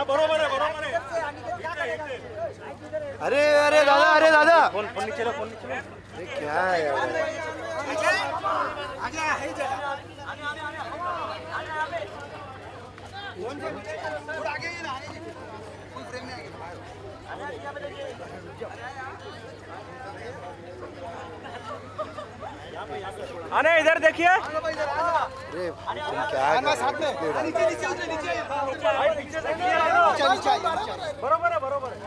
बरोबर आहे. अरे अरे दादा फोन नीचे लो, फोन नीचे लो. अरे क्या है यार. अरे इधर देखिए. अरे तुम क्या कर रहे हो? बरोबर आहे.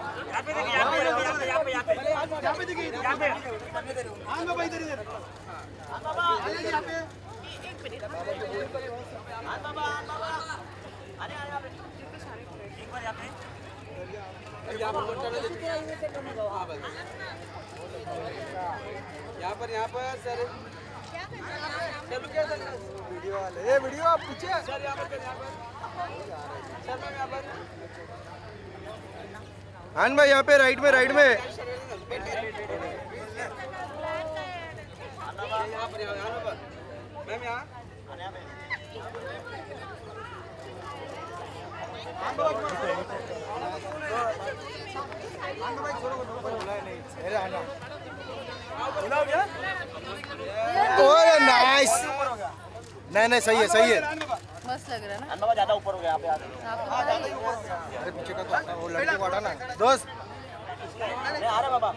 यहाँ पर सर चलो क्या सर वीडियो वाले वीडियो आप पीछे सर यहाँ पर सर मैम यहाँ पर हाँ भाई यहाँ पे राइट में यहाँ पर मैम यहाँ ओए नाइस. नहीं सही है मस्त लग रहा है ना. ज्यादा ऊपर हो गया आपको पता ही है? अरे पीछे का तो वो लड़के को हटा ना दोस्त. आ रहा बाबा.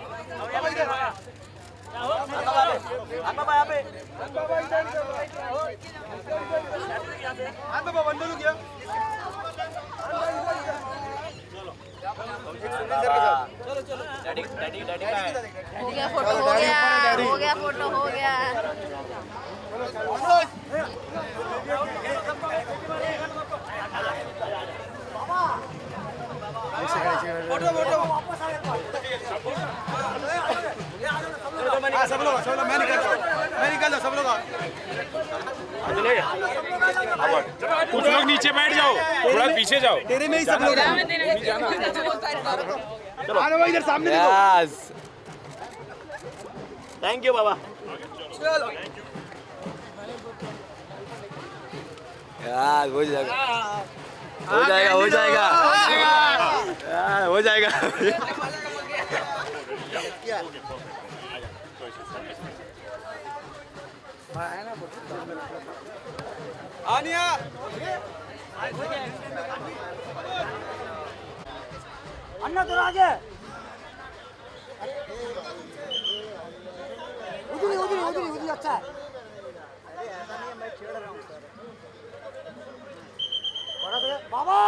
हो गया फोटो, हो गया फोटो, हो गया. सब लोग मैं निकल सब लोग. कुछ लोग नीचे बैठ जाओ, थोड़ा पीछे जाओ. तेरे में ही सब लोग इधर सामने. थैंक यू बाबा. यार हो जाएगा यार हो जाएगा. आनिया अन्ना तो आगे. उधर अच्छा है. बाबा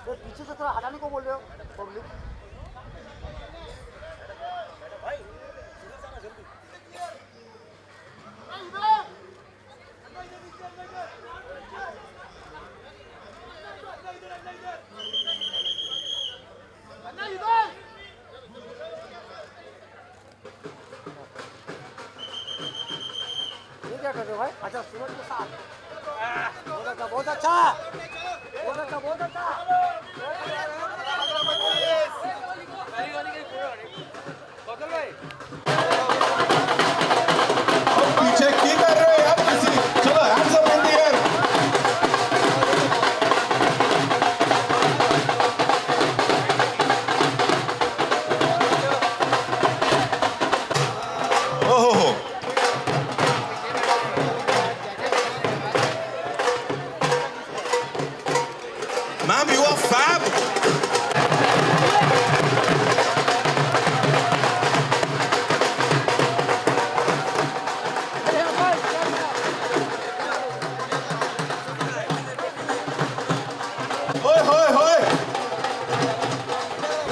तो पीछे से थोड़ा हटाने को बोल रहे हो पब्लिक. क्या कर रहे हो भाई? अच्छा सूरज के साथ बहुत अच्छा. पीछे की कर रहे हो यार किसी. चलो hands up in the air. ओहो ma'am you are fab.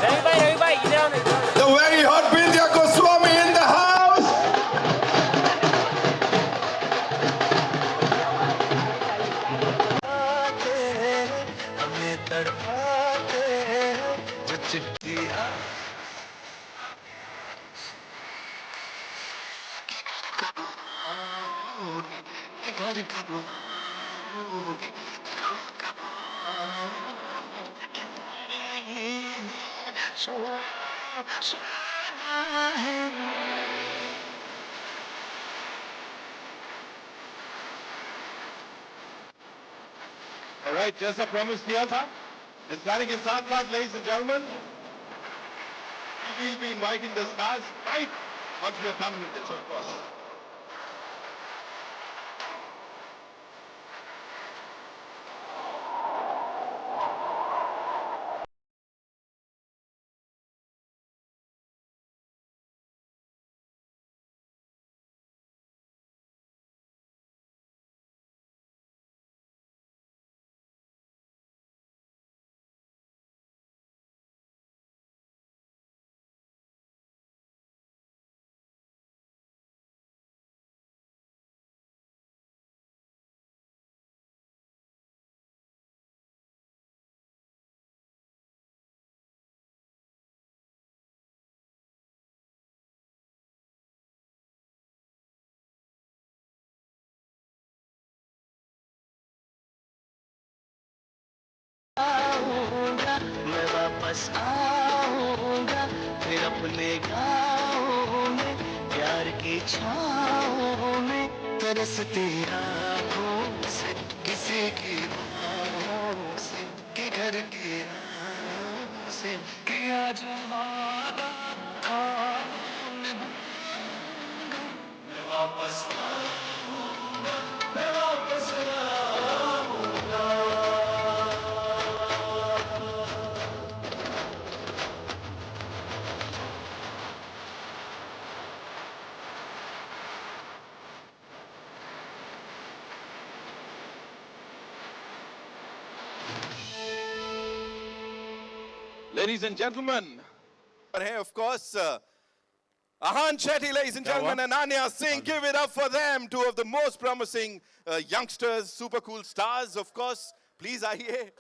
Ravi भाई इधर आओ. The very hot Bindya Goswami in the house. Alright, जैसा प्रॉमिस किया था, इस गाने के साथ साथ, ladies and gentlemen, we will be inviting the stars right onto your permanent pitch, of course. मैं वापस आऊंगा फिर अपने गाँव में प्यार की छाँव में तरसती आँखों से किसी की बाहों से कि घर की राहों से कि आज वादा था मैं वापस आऊंगा मैं वापस आऊंगा Ladies and gentlemen, and of course, Ahan Shetty, ladies and gentlemen, and Anya Singh, give it up for them, two of the most promising youngsters, super cool stars, of course. Please, आइए.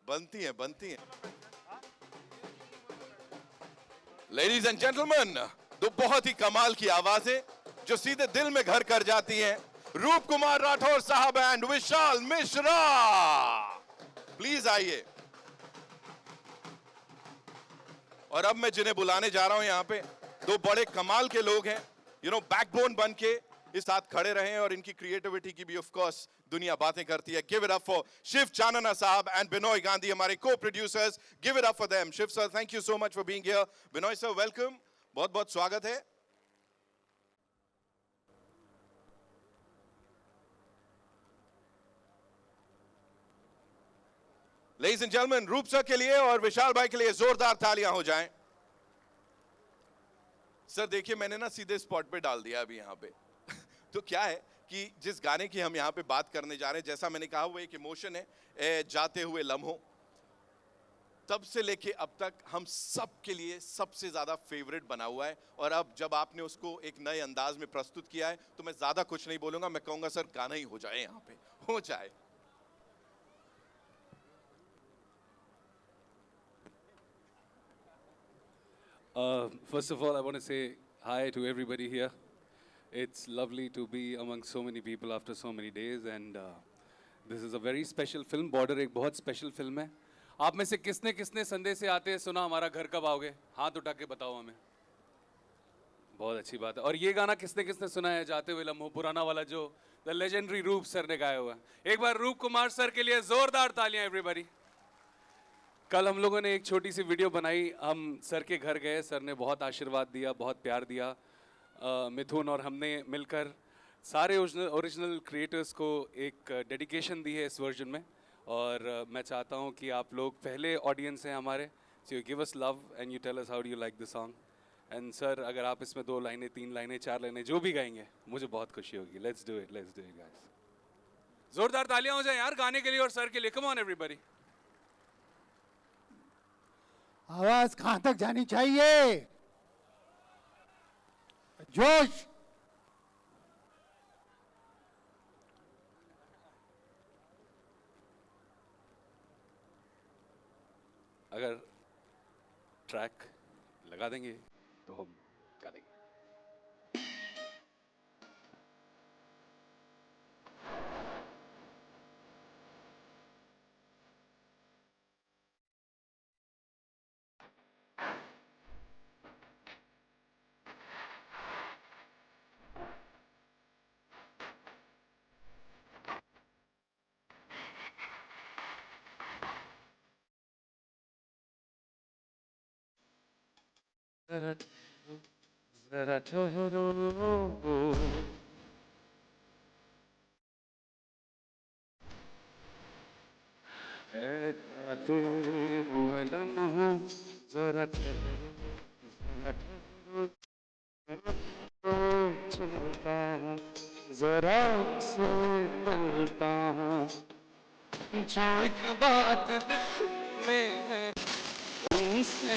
बनती हैं. Ladies and gentlemen, दो बहुत ही कमाल की आवाजें जो सीधे दिल में घर कर जाती हैं. रूप कुमार राठौर साहब and विशाल मिश्रा. Please आइए. और अब मैं जिन्हें बुलाने जा रहा हूं यहां पे, दो बड़े कमाल के लोग हैं, बैकबोन बन के इस साथ खड़े रहे हैं और इनकी क्रिएटिविटी की भी ऑफ कोर्स दुनिया बातें करती है. Give it up for Shiv Chanana sahab and Binoy Gandhi, हमारे co producers. Give it up for them. Shiv sir, thank you so much for being here. Binoy sir, welcome. बहुत बहुत स्वागत है. Ladies and gentlemen, Roop sir के लिए और विशाल भाई के लिए जोरदार तालियां हो जाएं. सर देखिए, मैंने ना सीधे स्पॉट पे डाल दिया अभी यहाँ पे. तो क्या है कि जिस गाने की हम यहाँ पे बात करने जा रहे हैं, जैसा मैंने कहा, वो एक इमोशन है, जाते हुए लम्हों. तब से लेके अब तक हम सब के लिए सबसे ज्यादा फेवरेट बना हुआ है. और अब जब आपने उसको एक नए अंदाज में प्रस्तुत किया है, तो मैं ज्यादा कुछ नहीं बोलूंगा. मैं कहूंगा सर गाना ही हो जाए, यहाँ पे हो जाए. First of all, I want to say hi to everybody here. It's lovely to be among so many people after so many days, and this is a very special film. Border एक बहुत special film है. आप में से किसने किसने संदेश से आते हैं सुना हमारा घर कब आओगे? हाथ उठा के बताओ हमें. बहुत अच्छी बात है. और ये गाना किसने किसने सुना है, जाते हुए लम्हों, पुराना वाला जो द लेजेंडरी रूप सर ने गाया हुआ है? एक बार रूप कुमार सर के लिए जोरदार तालियां एवरीबॉडी. कल हम लोगों ने एक छोटी सी वीडियो बनाई. हम सर के घर गए, सर ने बहुत आशीर्वाद दिया, बहुत प्यार दिया. मिथुन और हमने मिलकर सारे ओरिजिनल क्रिएटर्स को एक डेडिकेशन दी है इस वर्जन में. और मैं चाहता हूँ कि आप लोग पहले ऑडियंस हैं हमारे, so you give us love and you tell us how do you like the song. And sir, अगर आप इसमें 2 लाइनें, 3 लाइनें, 4 लाइनें जो भी गाएंगे, मुझे बहुत खुशी होगी. Let's do it guys. जोरदार तालियां हो जाए यार गाने के लिए और सर के लिए. Come on everybody. आवाज कहां तक जानी चाहिए? जोश. अगर ट्रैक लगा देंगे तो हम गा देंगे. जरा ठहरो जरा जरा से मिलता हूँ जो एक बात में है उनसे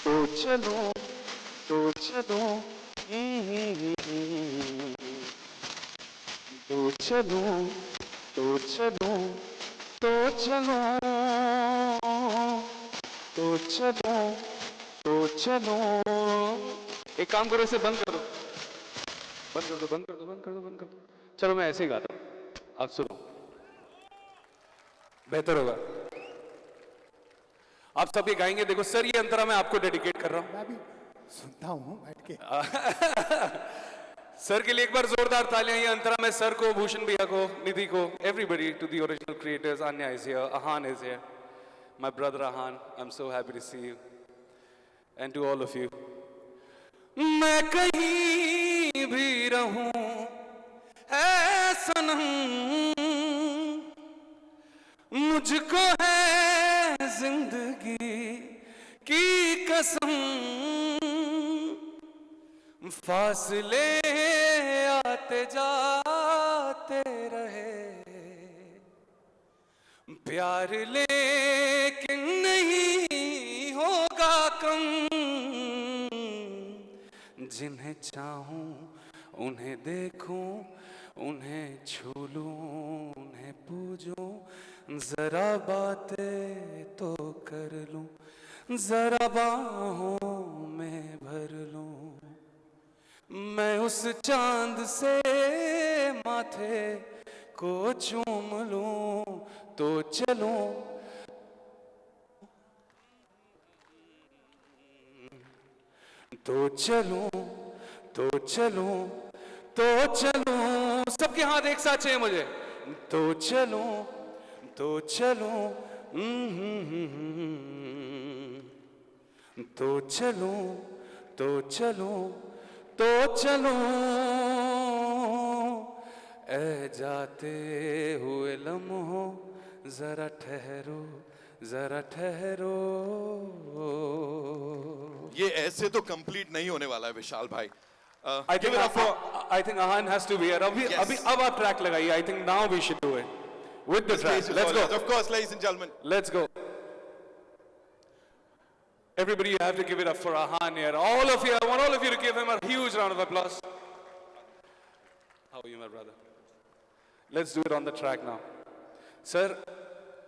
तो चलो तो चलो तो चलो तो चलो तो चलो तो चलो तो चलो एक काम करो इसे बंद कर दो बंद कर दो बंद कर दो बंद कर दो बंद कर दो चलो मैं ऐसे ही गाता हूँ आप सुनो बेहतर होगा आप सब ये गाएंगे देखो सर ये अंतरा मैं आपको डेडिकेट कर रहा हूँ मैं भी सुनता हूँ बैठ के। सर के लिए एक बार जोरदार तालियां ये अंतरा में सर को भूषण भैया को निधि को everybody to the original creators Anya is here Ahan is here my brother Ahan I'm so happy to see you and to all of you मैं कहीं भी रहूं है सनम मुझको है जिंदगी की कसम फासले आते जाते रहे प्यार लेकिन नहीं होगा कम जिन्हें चाहूं उन्हें देखूं उन्हें छू लूं उन्हें पूजूं जरा बातें तो कर लूं जरा बाहों में भर लूं मैं उस चांद से माथे को चूम लूं तो चलो तो चलो तो चलो तो चलो सबके हाथ एक साथ चाहिए मुझे तो चलो तो चलो तो चलो तो चलो तो चलो ए जाते हुए लम्हों जरा ठहरो जरा ठहरो ये ऐसे तो कंप्लीट नहीं होने वाला है विशाल भाई I think Ahan has to be here. अब आप ट्रैक लगाइए. I think now we should do it with the track. Let's go. Of course, ladies and gentlemen. Let's go. Everybody, you have to give it up for Ahan here. All of you, I want all of you to give him a huge round of applause. How are you, my brother? Let's do it on the track now. Sir,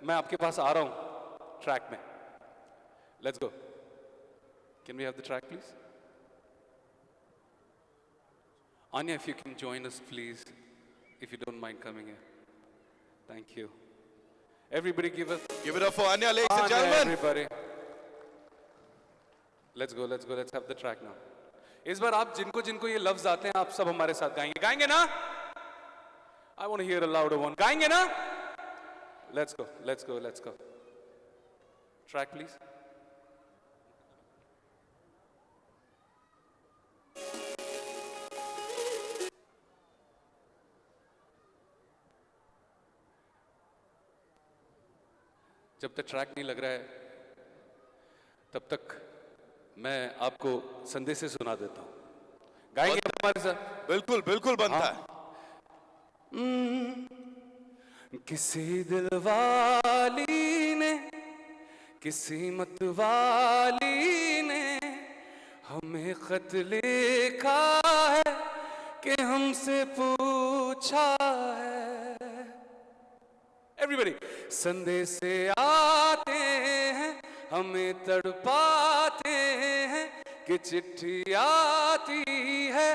मैं आपके पास आ रहा हूँ track में. Let's go. Can we have the track, please? Anya, if you can join us, please, if you don't mind coming here. Thank you. Everybody give it up for Anya, ladies and gentlemen. Everybody. Let's go, let's go, let's have the track now. इस बार आप जिनको जिनको ये लफ्ज आते हैं आप सब हमारे साथ गाएंगे. गाएंगे ना? I want to hear a louder one. गाएंगे ना? Let's go, let's go, let's go. Track, please. जब तक ट्रैक नहीं लग रहा है तब तक मैं आपको संदेश से सुना देता हूं. गाएंगे हमारे साथ? बिल्कुल बिल्कुल बनता है. किसी दिल वाली ने किसी मत वाली ने हमें खत लिखा है कि हमसे पूछा है. Everybody. संदेश से आते हैं हमें तड़पाते हैं कि चिट्ठी आती है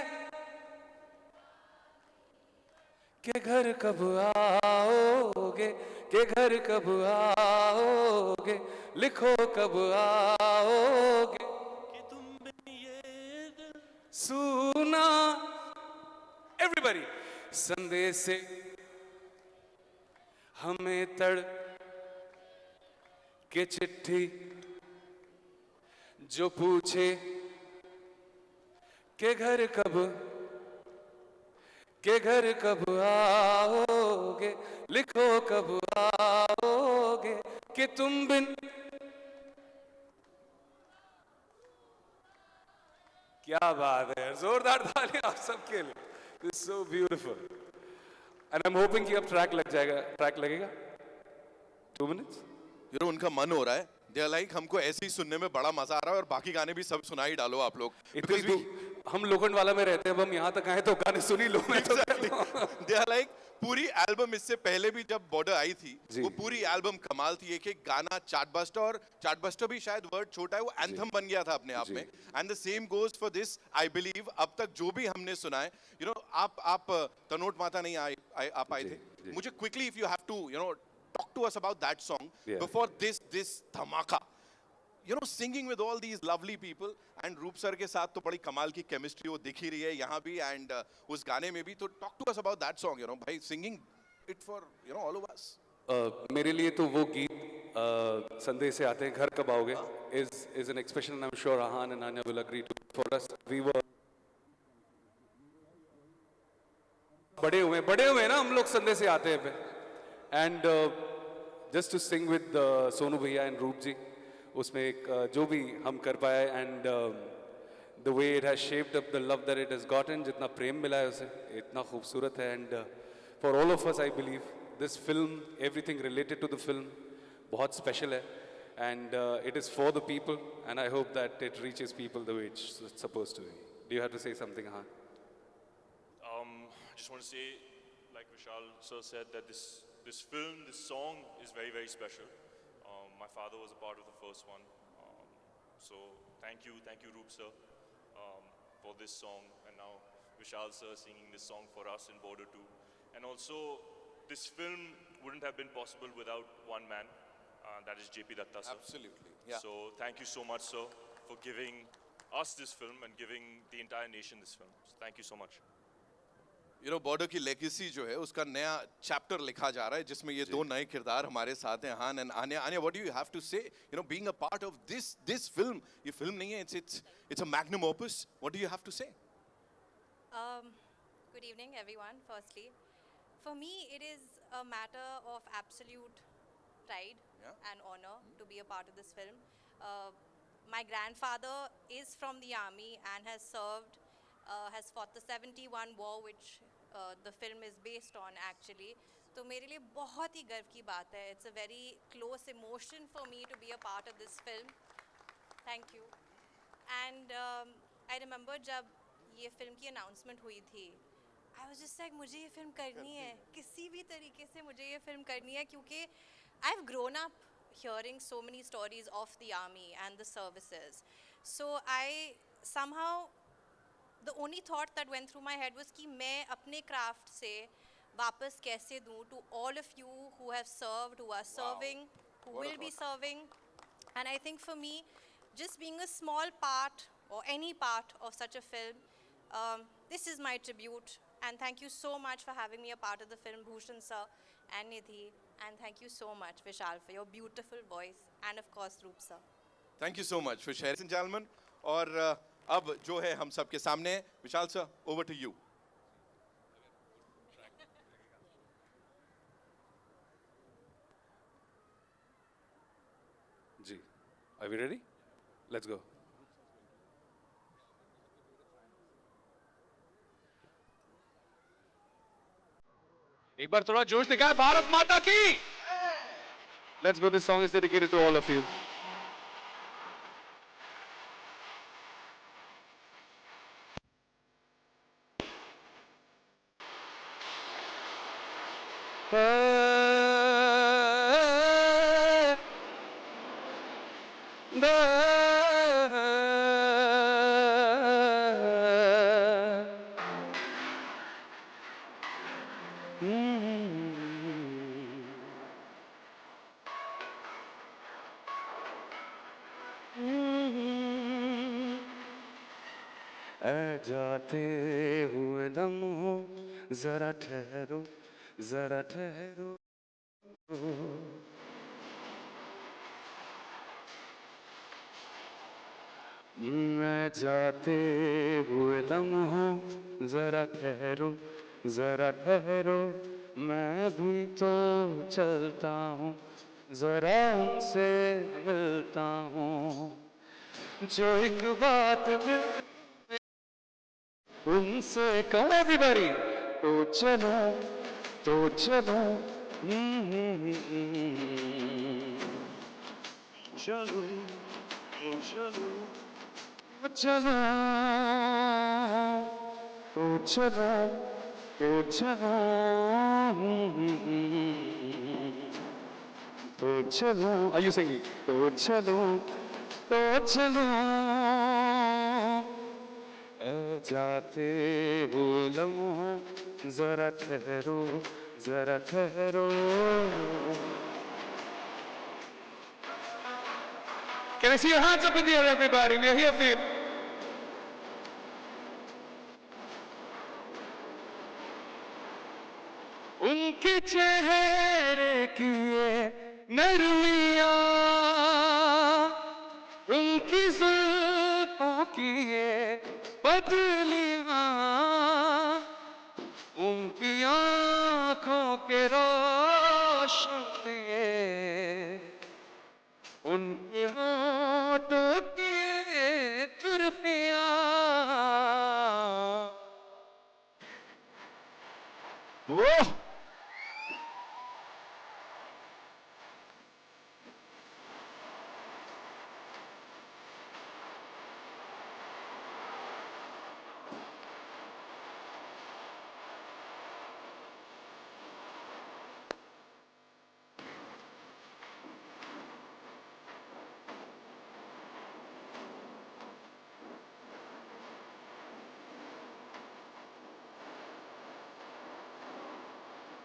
कि घर कब आओगे कि घर कब आओगे लिखो कब आओगे कि तुमने ये सुना. Everybody. संदेश से हमें तड़ के चिट्ठी जो पूछे के घर कब आओगे, लिखो कब आओगे कि तुम बिन। क्या बात है, जोरदार तालियां आप सबके लिए। This so beautiful and I am hoping कि अब ट्रैक लग जाएगा। ट्रैक लगेगा 2 मिनट्स। यू नो उनका मन हो रहा है, दे आर लाइक हमको ऐसे ही सुनने में बड़ा मजा आ रहा है और बाकी गाने भी सब सुना ही डालो आप लोग। इतनी दूर हम लोखंड वाला में रहते हैं, अब हम यहाँ तक आए तो गाने सुन ही लो। मैं तो दे आर लाइक पूरी एल्बम, इससे पहले भी जब बॉर्डर आई थी वो पूरी एल्बम कमाल थी। एक एक गाना चार्टबस्टर, और चार्टबस्टर भी शायद वर्ड छोटा है, वो एंथम बन गया था अपने आप में। And the same goes for this. I believe अब तक जो भी हमने सुना है, यू नो आप तनोट माता नहीं आ पाए थे। मुझे quickly if you have to you know talk to us about that song before this dhamaka, you know, singing with all these lovely people, and Roop sir के साथ तो बड़ी कमाल की chemistry वो दिख ही रही है यहाँ भी, and उस गाने में भी। तो talk to us about that song, you know, भाई singing it for you know all of us. मेरे लिए तो वो गीत संदेश से आते हैं, घर कब आओगे, is an expression, and I'm sure Ahan and Anya will agree to. For us, we were बड़े हुए ना हम लोग संदेश से आते हैं पे। And just to sing with Sonu भैया एंड रूप जी, उसमें एक जो भी हम कर पाए, and the way it has shaped up the love that it has gotten, जितना प्रेम मिला है उसे, इतना खूबसूरत है। And for all of us I believe this film, everything related to the film बहुत स्पेशल है, and it is for the people, and I hope that it reaches people the way it's supposed to be. Do you have to say something? हाँ, I just want to say, like Vishal sir said, that this film, this song is very, very special. My father was a part of the first one. So thank you Roop sir for this song, and now Vishal sir singing this song for us in Border 2. And also, this film wouldn't have been possible without one man, that is JP Datta sir. Absolutely, yeah. So thank you so much sir for giving us this film and giving the entire nation this film. So thank you so much. You know border की legacy जो है उसका नया chapter लिखा जा रहा है, जिसमें ये दो नए किरदार हमारे साथ हैं, Ahaan and Aanya. Aanya, what do you have to say, you know, being a part of this film? ये फिल्म नहीं है, it's a magnum opus. What do you have to say? Good evening, everyone. Firstly, for me, it is a matter of absolute pride and honor to be a part of this film. My grandfather is from the army and has served, has fought the 71 war, which the film is based on actually. तो मेरे लिए बहुत ही गर्व की बात है. It's a very close emotion for me to be a part of this film. Thank you. And I remember जब ये फिल्म की announcement हुई थी, I was just like, मुझे ये फिल्म करनी है, किसी भी तरीके से मुझे ये फिल्म करनी है, क्योंकि I've grown up hearing so many stories of the army and the services. So I somehow, the only thought that went through my head was कि मैं अपने craft से वापस कैसे दूँ to all of you who have served, who are serving, who will be serving. And I think for me, just being a small part or any part of such a film, this is my tribute. And thank you so much for having me a part of the film, Bhushan sir and Nidhi. And thank you so much, Vishal, for your beautiful voice. And of course, Roop sir. Thank you so much for sharing, ladies and gentlemen. और अब जो है हम सबके सामने, Vishal sir, over to you. जी, are we ready? Let's go. एक बार थोड़ा जोश दिखाए, भारत माता की! Let's go. This song is dedicated to all of you. जाते हुए लम्हों जरा ठहरो, जरा ठहरो, मैं जाते हुए लम्हों जरा ठहरो, जरा ठहरो, मैं भी तो चलता हूँ, जरा उनसे मिलता हूँ। जो एक बात उनसे कहूँ एवरीबॉडी, तो चलो, तो चलो, चलो, तो चलो, चलो, तो चलो, तो चलो, तो चलो। Are you singing? तो चलो, तो चलो, जाते हो लम्हों जरा ठहरो, जरा ठहरो। Can I see your hands up in the air, everybody? We're here for you. उनके चेहरे की ये नरमियाँ, उनकी जुल्फों की ये पतलियाँ, उनकी आँखों के रोशन दिए, उनके होठों की तुरफियाँ। वो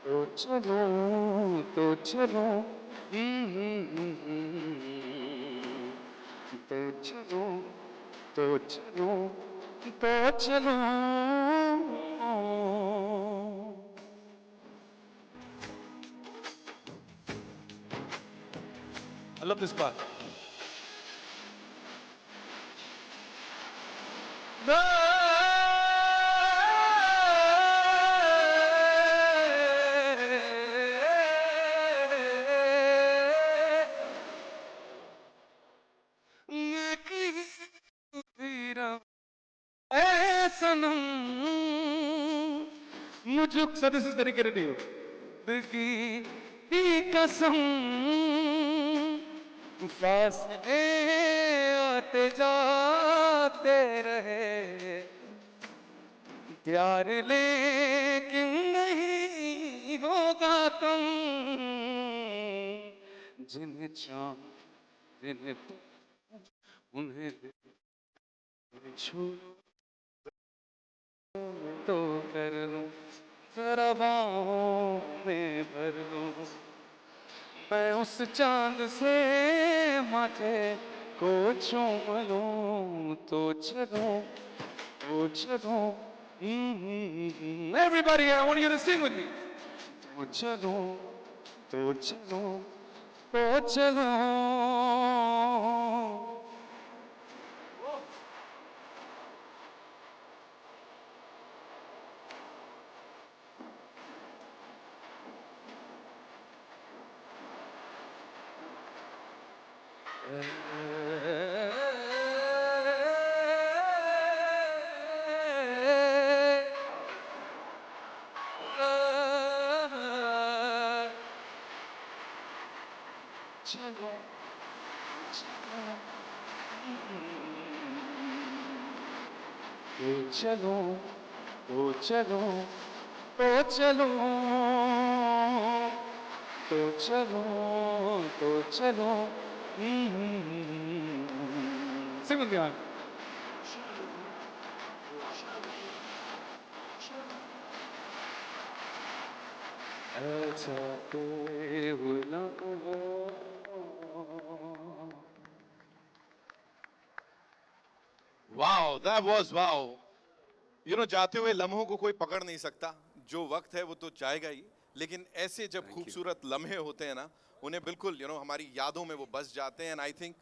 तो चलो, तो चलो, तो चलो, तो चलो, तो चलो। I love this part. So this is dedicated to you. दिल की कसम, फासले आते जाते रहे, प्यार लेकिन नहीं होगा कम, जिन्हें चाह जिन्हें उन्हें छू तो कर लूं, जरा बाहों में भर लूं, मैं उस चांद से माथे को चूम लूं, तो चलो, तो चलो। Everybody, I want you to sing with me. तो चलो, तो चलो, तो चलो। चलो, चलो, तो चलो, तो चलो, तो चलो, तो चलो। Sing with me, man. जाते हुए लम्हों। Wow, that was wow. जाते हुए लम्हों को कोई पकड़ नहीं सकता, जो वक्त है वो तो जाएगा ही, लेकिन ऐसे जब खूबसूरत लम्हे होते हैं ना, उन्हें बिल्कुल हमारी यादों में वो बस जाते हैं। एंड आई थिंक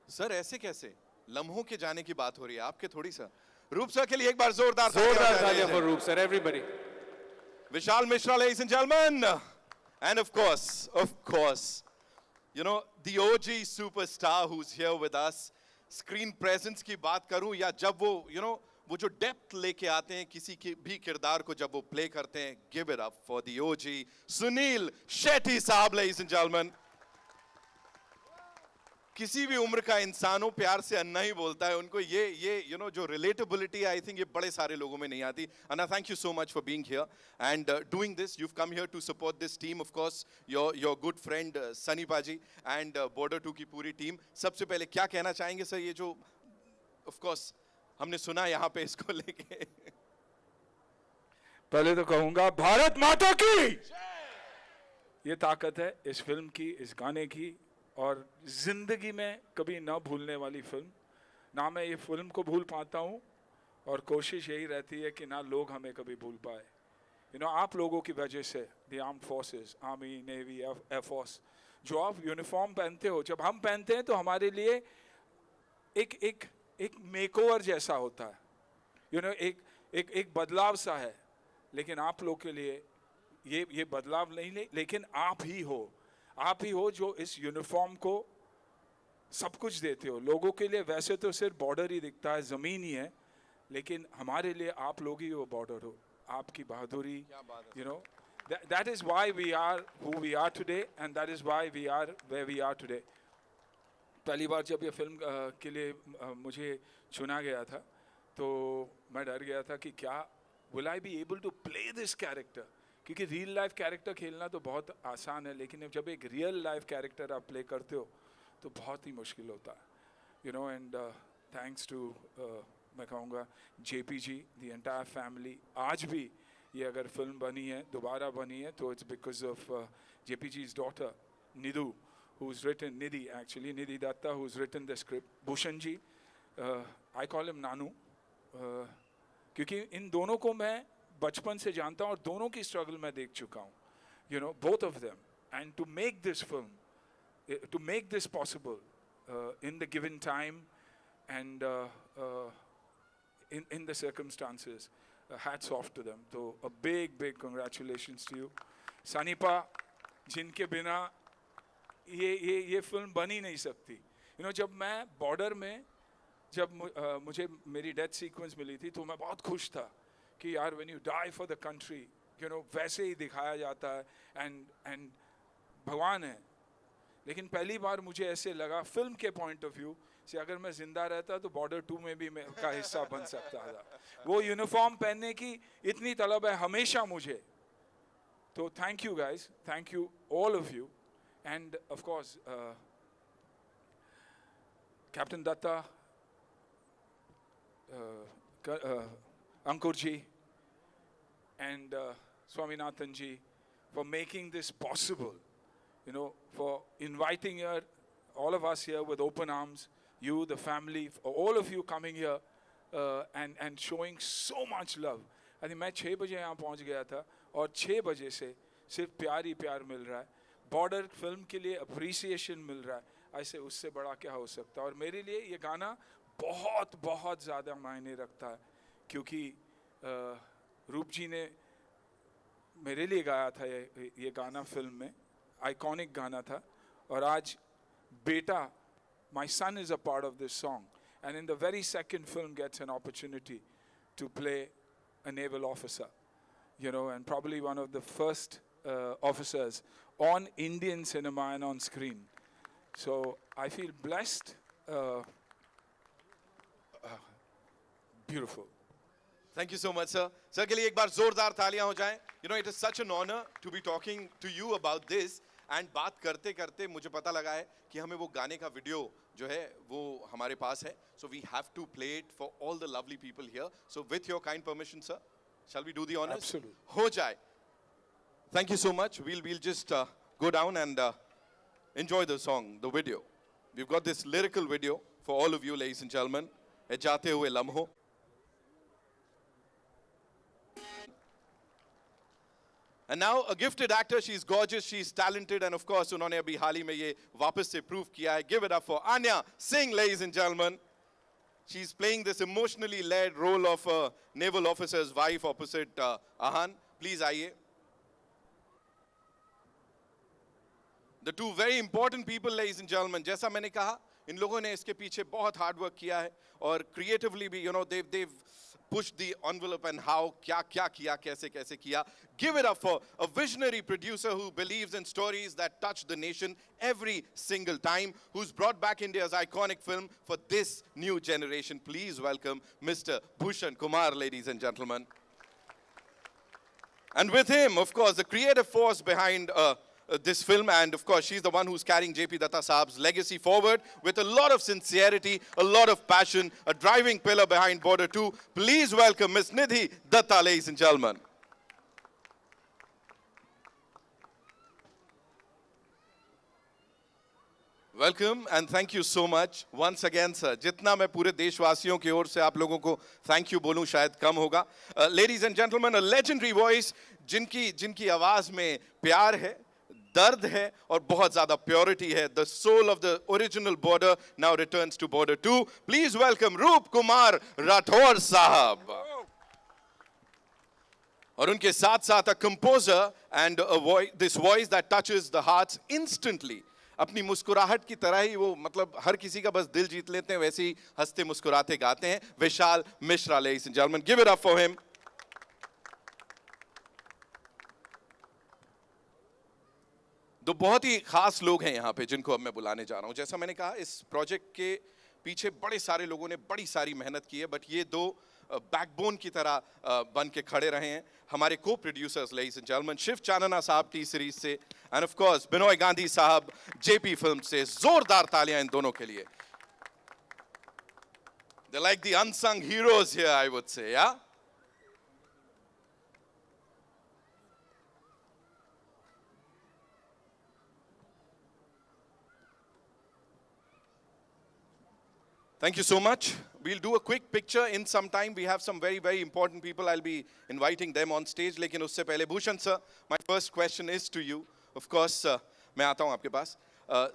सर ऐसे कैसे लम्हों के जाने की बात हो रही है, आपके थोड़ी सा। रूप सर के लिए एक बार जोरदार तालियां for Roop sir, everybody. Vishal Mishra, ladies and gentlemen. And of course, you know, the OG superstar who's here with us. Screen presence की बात करूं या जब वो, you know, वो जो डेप्थ लेके आते हैं किसी के भी किरदार को जब वो प्ले करते हैं, give it up for the OG Sunil Shetty साहब, ladies and gentlemen. किसी भी उम्र का इंसान हो, प्यार से अन्ना ही बोलता है। उनको ये you know जो relatability है, I think ये बड़े सारे लोगों में नहीं आती। Anna, thank you so much for being here and doing this. You've come here to support this team, of course. Your good friend Sunny Paji and Border 2 की पूरी team. सबसे पहले क्या कहना चाहेंगे सर, ये जो of course हमने सुना यहाँ पे इसको लेके? पहले तो कहूंगा भारत माता की ये ताकत है इस फिल्म की, इस गाने की, और जिंदगी में कभी ना भूलने वाली फिल्म। ना मैं ये फिल्म को भूल पाता हूँ और कोशिश यही रहती है कि ना लोग हमें कभी भूल पाए। यू नो, आप लोगों की वजह से the armed forces, army, navy, air force, जो आप यूनिफॉर्म पहनते हो, जब हम पहनते हैं तो हमारे लिए एक मेकओवर जैसा होता है। यू नो, एक बदलाव सा है। लेकिन आप लोग के लिए ये बदलाव नहीं, लेकिन आप ही हो जो इस यूनिफॉर्म को सब कुछ देते हो लोगों के लिए। वैसे तो सिर्फ बॉर्डर ही दिखता है, ज़मीन ही है, लेकिन हमारे लिए आप लोग ही वो बॉर्डर हो। आपकी बहादुरी, you know, that is why we are who we are today and that is why we are where we are today. पहली बार जब ये फिल्म के लिए मुझे चुना गया था तो मैं डर गया था कि क्या will I be able to play this character, क्योंकि रियल लाइफ कैरेक्टर खेलना तो बहुत आसान है, लेकिन जब एक रियल लाइफ कैरेक्टर आप प्ले करते हो तो बहुत ही मुश्किल होता है। You know, and thanks to मैं कहूँगा JP ji, the entire family. आज भी ये अगर फिल्म बनी है, दोबारा बनी है, तो it's because of JP जी's daughter Nidhu, who's written, Nidhi Datta, who's written the script. Bhushan ji, I call him Nanu, क्योंकि इन दोनों को मैं बचपन से जानता हूँ और दोनों की स्ट्रगल मैं देख चुका हूँ, you know, both of them. And to make this film, to make this possible in the given time and in the circumstances, hats off to them. So a big congratulations to you. Sanipa, जिनके बिना ये film बन ही नहीं सकती। You know, जब मैं border में, जब मुझे मेरी डेथ सीक्वेंस मिली थी तो मैं बहुत खुश था कि यार when you die for the country, you know, वैसे ही दिखाया जाता है and भगवान है। लेकिन पहली बार मुझे ऐसे लगा फिल्म के पॉइंट ऑफ व्यू से, अगर मैं जिंदा रहता तो बॉर्डर 2 में भी मैं का हिस्सा बन सकता था। वो यूनिफॉर्म पहनने की इतनी तलब है हमेशा मुझे। तो thank you guys, thank you all of you, and of course captain Datta, Ankur ji and Swaminathan ji for making this possible, you know, for inviting here, all of us here with open arms, you, the family, all of you coming here and showing so much love. I think मैं 6 बजे यहाँ पहुँच गया था और 6 बजे से सिर्फ प्यार ही प्यार मिल रहा है। बॉर्डर फिल्म के लिए अप्रिसिएशन मिल रहा है, ऐसे उससे बड़ा क्या हो सकता है। और मेरे लिए ये गाना बहुत ज़्यादा मायने रखता है, क्योंकि रूप जी ने मेरे लिए गाया था ये गाना फिल्म में, आइकॉनिक गाना था। और आज बेटा, my son is a part of this song, and in the very second film gets an opportunity to play a naval officer, you know, and probably one of the first officers on Indian cinema and on screen. So I feel blessed. Beautiful. Thank you so much, sir. Sir के लिए एक बार जोरदार तालियां हो जाएं. You know, it is such an honor to be talking to you about this. And बात करते करते मुझे पता लगा है कि हमें वो गाने का वीडियो जो है वो हमारे पास है. So we have to play it for all the lovely people here. So with your kind permission, sir, shall we do the honors? Absolutely. हो जाए. Thank you so much. We'll just go down and enjoy the song, the video. We've got this lyrical video for all of you, ladies and gentlemen. ए जाते हुए लम्हों. And now a gifted actor, she's gorgeous, she's talented, and of course उन्होंने अभी हाल ही में ये वापस से prove किया है. Give it up for Anya Singh, ladies and gentlemen. She's playing this emotionally led role of a naval officer's wife opposite Ahan. Please आइए. The two very important people, ladies and gentlemen. जैसा मैंने कहा, इन लोगों ने इसके पीछे बहुत hard work किया है और creatively भी, you know, they've pushed the envelope and how क्या किया, कैसे किया. Give it up for a visionary producer who believes in stories that touch the nation every single time, who's brought back India's iconic film for this new generation. Please welcome Mr. Bhushan Kumar, ladies and gentlemen. And with him, of course, the creative force behind this film, and of course she's the one who's carrying JP Datta Saab's legacy forward with a lot of sincerity, a lot of passion, a driving pillar behind Border 2. Please welcome Ms. Nidhi Datta, ladies and gentlemen. Welcome and thank you so much once again, sir. जितना मैं पूरे देशवासियों की ओर से आप लोगों को thank you बोलूं शायद कम होगा. Ladies and gentlemen, a legendary voice जिनकी आवाज में प्यार है, दर्द है और बहुत ज्यादा प्योरिटी है. The soul of the original Border now returns to Border 2. Please welcome Roop Kumar Rathore साहब. और उनके साथ साथ a composer and a voice, this voice that touches the hearts instantly. अपनी मुस्कुराहट की तरह ही वो मतलब हर किसी का बस दिल जीत लेते हैं, वैसे ही हंसते मुस्कुराते गाते हैं. Vishal Mishra, ladies and gentlemen, give it up for him. दो बहुत ही खास लोग हैं यहाँ पे जिनको अब मैं बुलाने जा रहा हूँ. जैसा मैंने कहा, इस प्रोजेक्ट के पीछे बड़े सारे लोगों ने बड़ी सारी मेहनत की है, बट ये दो बैकबोन की तरह बन के खड़े रहे हैं. हमारे co producers, ladies and gentlemen, Shiv Chanana sahab T series से, and of course Binoy Gandhi sahab JP film से. जोरदार तालियां इन दोनों के लिए. They're like the unsung heroes here, I would say, yeah? Thank you so much. We'll do a quick picture in some time. We have some very, very important people. I'll be inviting them on stage. लेकिन उससे पहले Bhushan sir, my first question is to you. Of course, मैं आता हूँ आपके पास.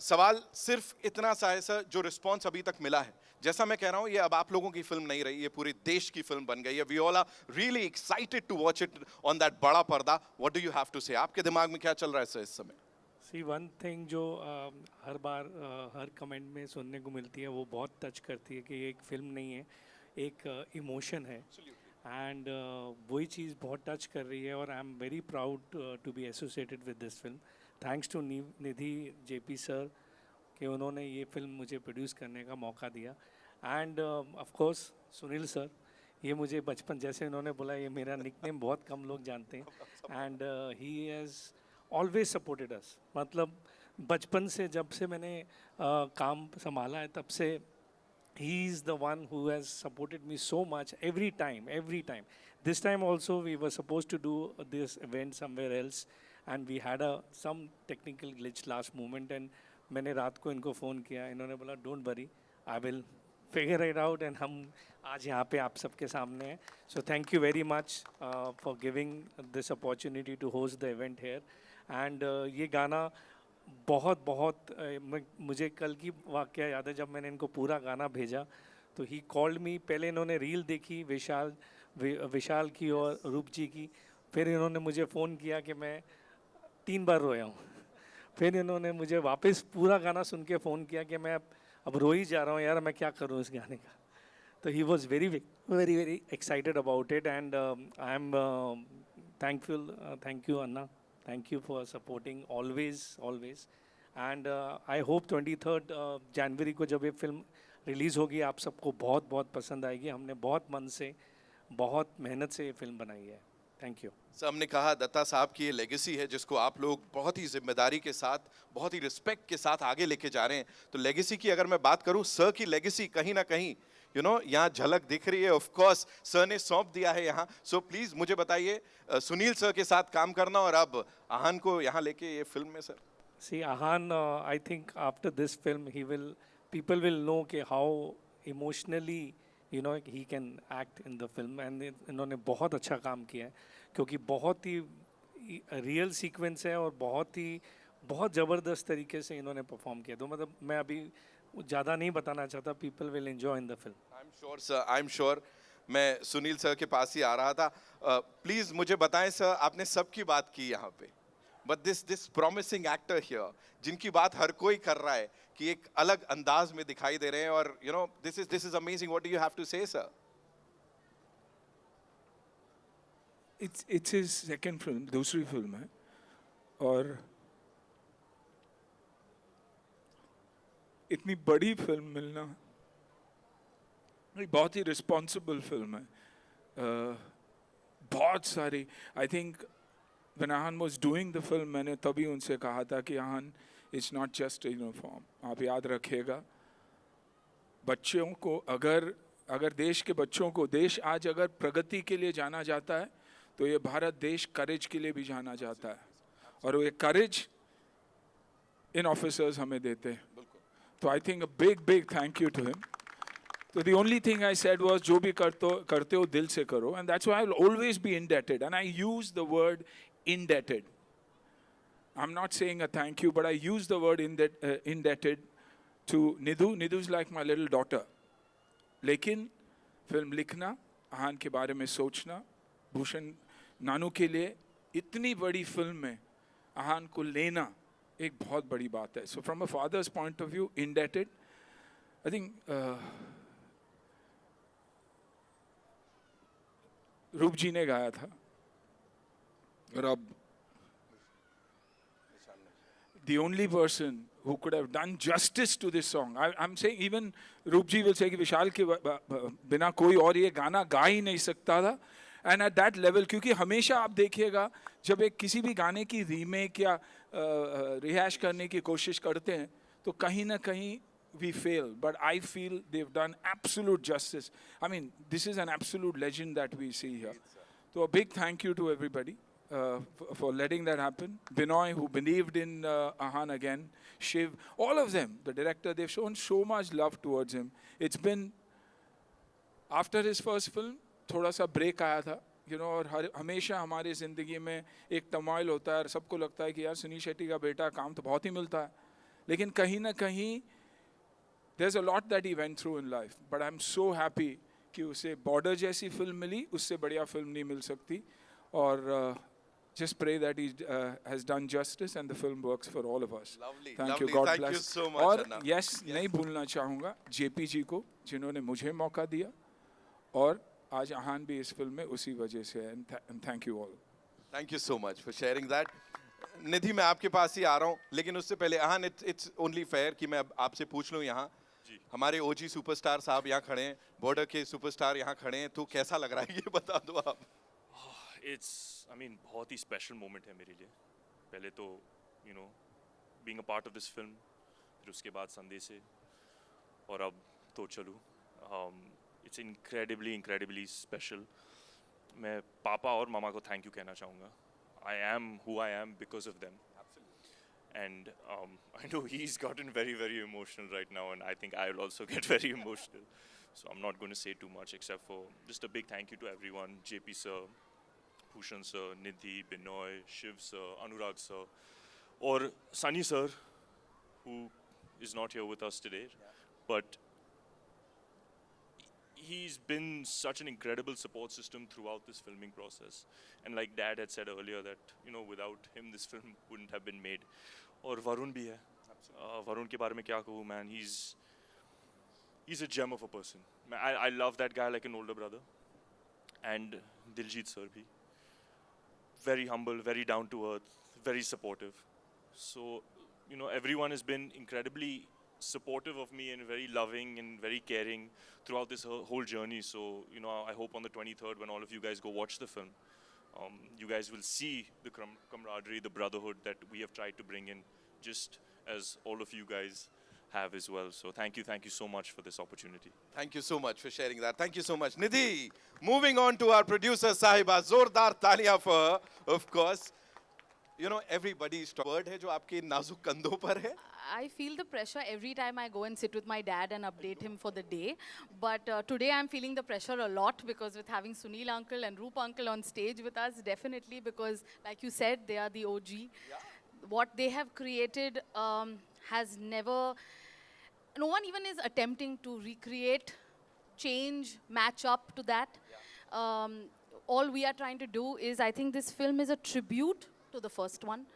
सवाल सिर्फ इतना सा है सर, जो रिस्पॉन्स अभी तक मिला है. जैसा मैं कह रहा हूँ, ये अब आप लोगों की फिल्म नहीं रही, ये पूरे देश की फिल्म बन गई है. We all are really excited to watch it on that बड़ा पर्दा. What do you have to say? आपके दिमाग में क्या चल रहा है सर इस समय? सी वन थिंग जो हर बार हर कमेंट में सुनने को मिलती है, वो बहुत टच करती है कि ये एक फिल्म नहीं है, एक इमोशन है. एंड वही चीज़ बहुत टच कर रही है और I am very proud to be associated with this film. Thanks to Nidhi JP sir कि उन्होंने ये फिल्म मुझे प्रोड्यूस करने का मौका दिया. And of course Sunil sir, ये मुझे बचपन, जैसे उन्होंने बोला, ये मेरा निकनेम बहुत कम लोग जानते हैं. And he has always supported us. मतलब बचपन से जब से मैंने काम संभाला है तब से he is the one who has supported me so much every time. This time also we were supposed to do this event somewhere else and we had some technical glitch last moment and मैंने रात को इनको phone किया, इन्होंने बोला don't worry, I will figure it out and हम आज यहाँ पे आप सबके सामने हैं. So thank you very much for giving this opportunity to host the event here. And ये गाना बहुत मुझे कल की वाक़या याद है, जब मैंने इनको पूरा गाना भेजा तो ही कॉल्ड मी. पहले इन्होंने रील देखी विशाल की और रूप जी की, फिर इन्होंने मुझे फ़ोन किया कि मैं 3 बार रोया हूँ. फिर इन्होंने मुझे वापस पूरा गाना सुन के फ़ोन किया कि मैं अब रो ही जा रहा हूँ यार, मैं क्या करूँ इस गाने का. तो he was very excited about it and I am thankful. Thank you Anna, thank you for supporting always. And I hope 23rd जनवरी को जब ये फिल्म रिलीज़ होगी आप सबको बहुत पसंद आएगी. हमने बहुत मन से, बहुत मेहनत से ये फिल्म बनाई है. Thank you. सर, हमने कहा दत्ता साहब की ये लेगेसी है जिसको आप लोग बहुत ही जिम्मेदारी के साथ, बहुत ही रिस्पेक्ट के साथ आगे लेके जा रहे हैं. तो लेगेसी की अगर मैं बात करूं, सर की लेगेसी कहीं ना कहीं यहाँ झलक दिख रही है. ऑफ कोर्स सर ने सौंप दिया है यहाँ. सो प्लीज मुझे बताइए, सुनील सर के साथ काम करना और अब आहान को यहाँ लेके ये फिल्म में. Sir see Ahaan, I think after this film people will know कि how emotionally he can act in the film. and इन्होंने बहुत अच्छा काम किया है क्योंकि बहुत ही रियल सीक्वेंस है और बहुत ज़बरदस्त तरीके से इन्होंने परफॉर्म किया. तो मतलब मैं अभी ज़्यादा नहीं बताना चाहता. People will enjoy in the film. I'm sure, sir. I'm sure. मैं सुनील सर के पास ही आ रहा था. प्लीज मुझे बताएं सर, आपने सबकी बात की यहाँ पे, but this promising actor here, जिनकी बात हर कोई कर रहा है कि एक अलग अंदाज में दिखाई दे रहे हैं, और you know this is amazing. What do you have to say sir? It's his second film, दूसरी फिल्म है, और इतनी बड़ी फिल्म मिलना बहुत ही रिस्पॉन्सिबल फिल्म है. बहुत सारी, I think when Ahan was doing the film, मैंने तभी उनसे कहा था कि Ahan, it's not just a uniform. आप याद रखिएगा, बच्चों को अगर देश के बच्चों को, देश आज अगर प्रगति के लिए जाना जाता है, तो ये भारत देश करेज के लिए भी जाना जाता है, और ये करेज इन ऑफिसर्स हमें देते हैं. तो I think a big thank you to him. So the only thing I said was, जो भी करते हो दिल से करो, and that's why I will always be indebted, and I use the word indebted. I'm not saying a thank you, but I use the word indebted to Nidhu. Nidhu is like my little daughter. लेकिन film लिखना, आहान के बारे में सोचना, भूषण नानू के लिए इतनी बड़ी फिल्म में आहान को लेना एक बहुत बड़ी बात है. So from a father's point of view, indebted. I think रूप जी ने गाया था, और अब the only person who could have done justice to this song, I'm saying even रूप जी will say कि विशाल के बिना कोई और ये गाना गा ही नहीं सकता था. And at that level, क्योंकि हमेशा आप देखिएगा जब एक किसी भी गाने की रीमेक या रिहैश करने की कोशिश करते हैं, तो कहीं ना कहीं we fail, but I feel they've done absolute justice. I mean, this is an absolute legend that we see here. So a big thank you to everybody for letting that happen. Binoy, who believed in Ahan again, Shiv, all of them, the director, they've shown so much love towards him. It's been, after his first film, थोड़ा सा break आया था, you know, और हमेशा हमारी ज़िंदगी में एक तमाइल होता है, और सबको लगता है कि यार सुनील शेट्टी का बेटा, काम तो बहुत ही मिलता है, लेकिन कहीं ना कहीं there's a lot that he went through in life, but I'm so happy कि उसे बॉर्डर जैसी फिल्म मिली, उससे बढ़िया फिल्म नहीं मिल सकती, और just pray that he has done justice and the film works for all of us. Lovely, Thank lovely. you, God Thank bless. you so much, और Anna. yes, नहीं भूलना चाहूँगा JP जी को, जिन्होंने मुझे मौका दिया, और आज आहान भी इस फिल्म में उसी वजह से है, and thank you all. Thank you so much for sharing that. निधि, मैं आपके पास ही आ रहा हूँ, लेकिन उससे पहले आहान, it's only fair कि मैं आपसे पूछ लूँ, यहाँ हमारे ओजी सुपरस्टार साहब यहाँ खड़े हैं, बॉर्डर के सुपरस्टार यहाँ खड़े हैं, तो कैसा लग रहा है ये बता दो आप. I mean, बहुत ही special moment है मेरे लिए. पहले तो, you know, being a part of this film, फिर उसके बाद संदेशे, और अब तो चलूँ. It's incredibly special. मैं पापा और मामा को thank you कहना चाहूँगा. I am who I am because of them. And I know he's gotten very emotional right now, and I think I will also get very emotional. So I'm not going to say too much except for just a big thank you to everyone, JP sir, Bhushan sir, Nidhi, Binoy, Shiv sir, Anurag sir, or Sunny sir, who is not here with us today, but he's been such an incredible support system throughout this filming process. And like Dad had said earlier that, you know, without him this film wouldn't have been made. और वरुण भी है. वरुण के बारे में क्या कहूँ, man, he's a gem of a person. I love that guy like an older brother. And Diljit sir bhi. Very humble, very down to earth, very supportive. So, you know, everyone has been incredibly supportive of me and very loving and very caring throughout this whole journey. So, you know, I hope on the 23rd when all of you guys go watch the film, you guys will see the camaraderie, the brotherhood that we have tried to bring in, just as all of you guys have as well. So thank you so much for this opportunity. Thank you so much for sharing that. Thank you so much. Nidhi, moving on to our producer Sahiba, जोरदार तालियां for her, of course. You know, everybody's word है जो आपके नाजुक कंधों पर है. I feel the pressure every time I go and sit with my dad and update him for the day. But today I'm feeling the pressure a lot, because with having Sunil uncle and Roop uncle on stage with us, definitely, because like you said, they are the OG. Yeah. What they have created has never no one even is attempting to recreate, change, match up to that. All we are trying to do is, I think this film is a tribute to the first one.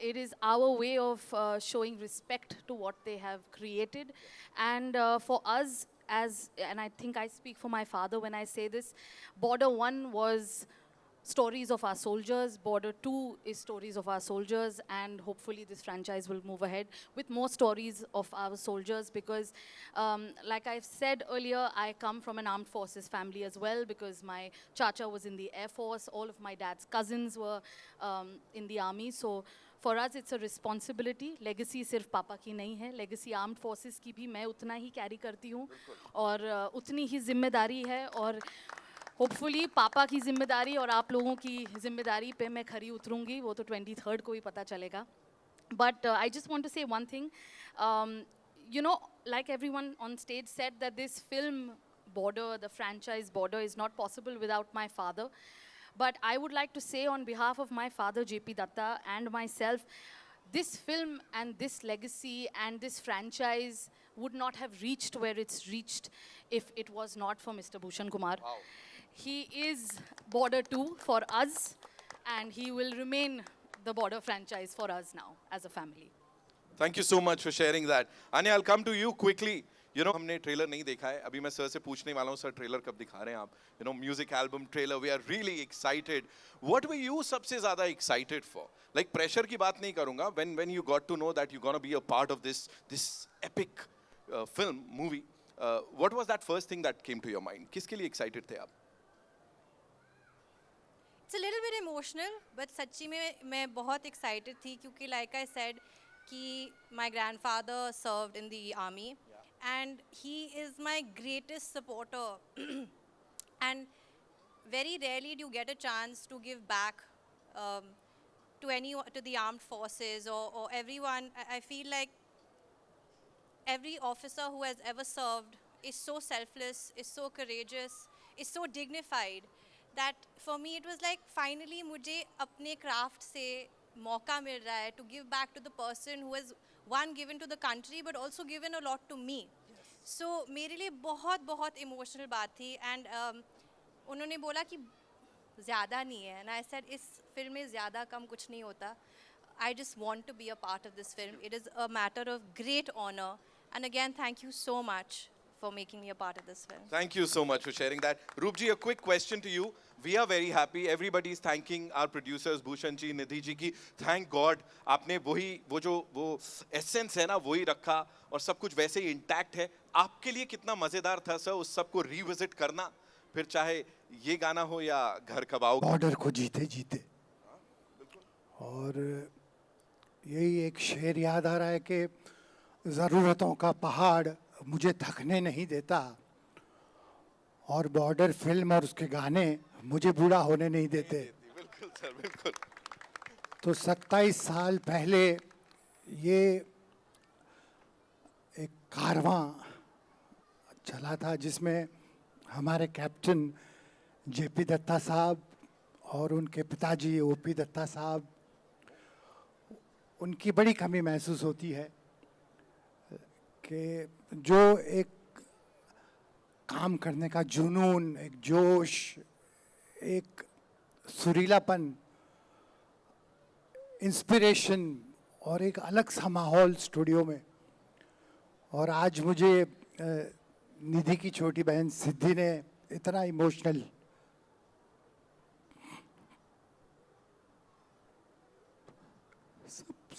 It is our way of showing respect to what they have created. And for us, and I think I speak for my father when I say this, Border 1 was stories of our soldiers, Border 2 is stories of our soldiers, and hopefully this franchise will move ahead with more stories of our soldiers because, like I've said earlier, I come from an armed forces family as well because my chacha was in the Air Force, all of my dad's cousins were in the army, so for us it's a responsibility. Legacy सिर्फ पापा की नहीं है, legacy armed forces की भी मैं उतना ही carry करती हूँ और उतनी ही जिम्मेदारी है और होपफुली पापा की जिम्मेदारी और आप लोगों की जिम्मेदारी पे मैं खरी उतरूंगी वो तो 23rd को ही पता चलेगा. But I just want to say one thing. You know, like everyone on stage said that this film Border, the franchise Border, is not possible without my father. But I would like to say on behalf of my father JP Datta and myself, this film and this legacy and this franchise would not have reached where it's reached if it was not for Mr. Bhushan Kumar. Wow. He is Border 2 for us, and he will remain the Border franchise for us now as a family. Thank you so much for sharing that. Anya, I'll come to you quickly. You know, हमने trailer नहीं देखा है. अभी मैं sir से पूछने वाला हूँ, सर ट्रेलर कब दिखा रहे हैं आप? You know, music album trailer. We are really excited. What were you सबसे ज़्यादा excited for? Like pressure की बात नहीं करूँगा. When you got to know that you're gonna be a part of this epic film movie, what was that first thing that came to your mind? किसके लिए excited थे आप? It's a little bit emotional, but सच्ची में मैं बहुत excited थी क्योंकि like I said कि my grandfather served in the army and he is my greatest supporter and very rarely do you get a chance to give back to the armed forces or everyone. I feel like every officer who has ever served is so selfless, is so courageous, is so dignified that for me it was like finally मुझे अपने craft से मौका मिल रहा है to give back to the person who has one given to the country but also given a lot to me. So मेरे लिए बहुत बहुत emotional बात थी and उन्होंने बोला कि ज़्यादा नहीं है and I said इस फिल्म में ज़्यादा कम कुछ नहीं होता. I just want to be a part of this film. It is a matter of great honor and again thank you so much for making me a part of this film. Thank you so much for sharing that. Roopji, a quick question to you. We are very happy. Everybody is thanking our producers, Bhushan ji, Nidhi ji की. Thank God, आपने वो essence है ना, वही रखा और सब कुछ वैसे ही intact है. आपके लिए कितना मजेदार था सर उस सब को revisit करना, फिर चाहे ये गाना हो या घर कब आओगे. बॉर्डर को जीते जीते. और यही एक शेर याद आ रहा है कि ज़रूरतों का पहाड़ मुझे थकने नहीं देता और बॉर्डर फिल्म और उसके गाने मुझे बूढ़ा होने नहीं देते. बिल्कुल सर, बिल्कुल. तो 27 साल पहले ये एक कारवां चला था जिसमें हमारे कैप्टन जेपी दत्ता साहब और उनके पिताजी ओपी दत्ता साहब, उनकी बड़ी कमी महसूस होती है कि जो एक काम करने का जुनून, एक जोश, एक सुरीलापन, इंस्पिरेशन और एक अलग सा माहौल स्टूडियो में. और आज मुझे निधि की छोटी बहन सिद्धि ने इतना इमोशनल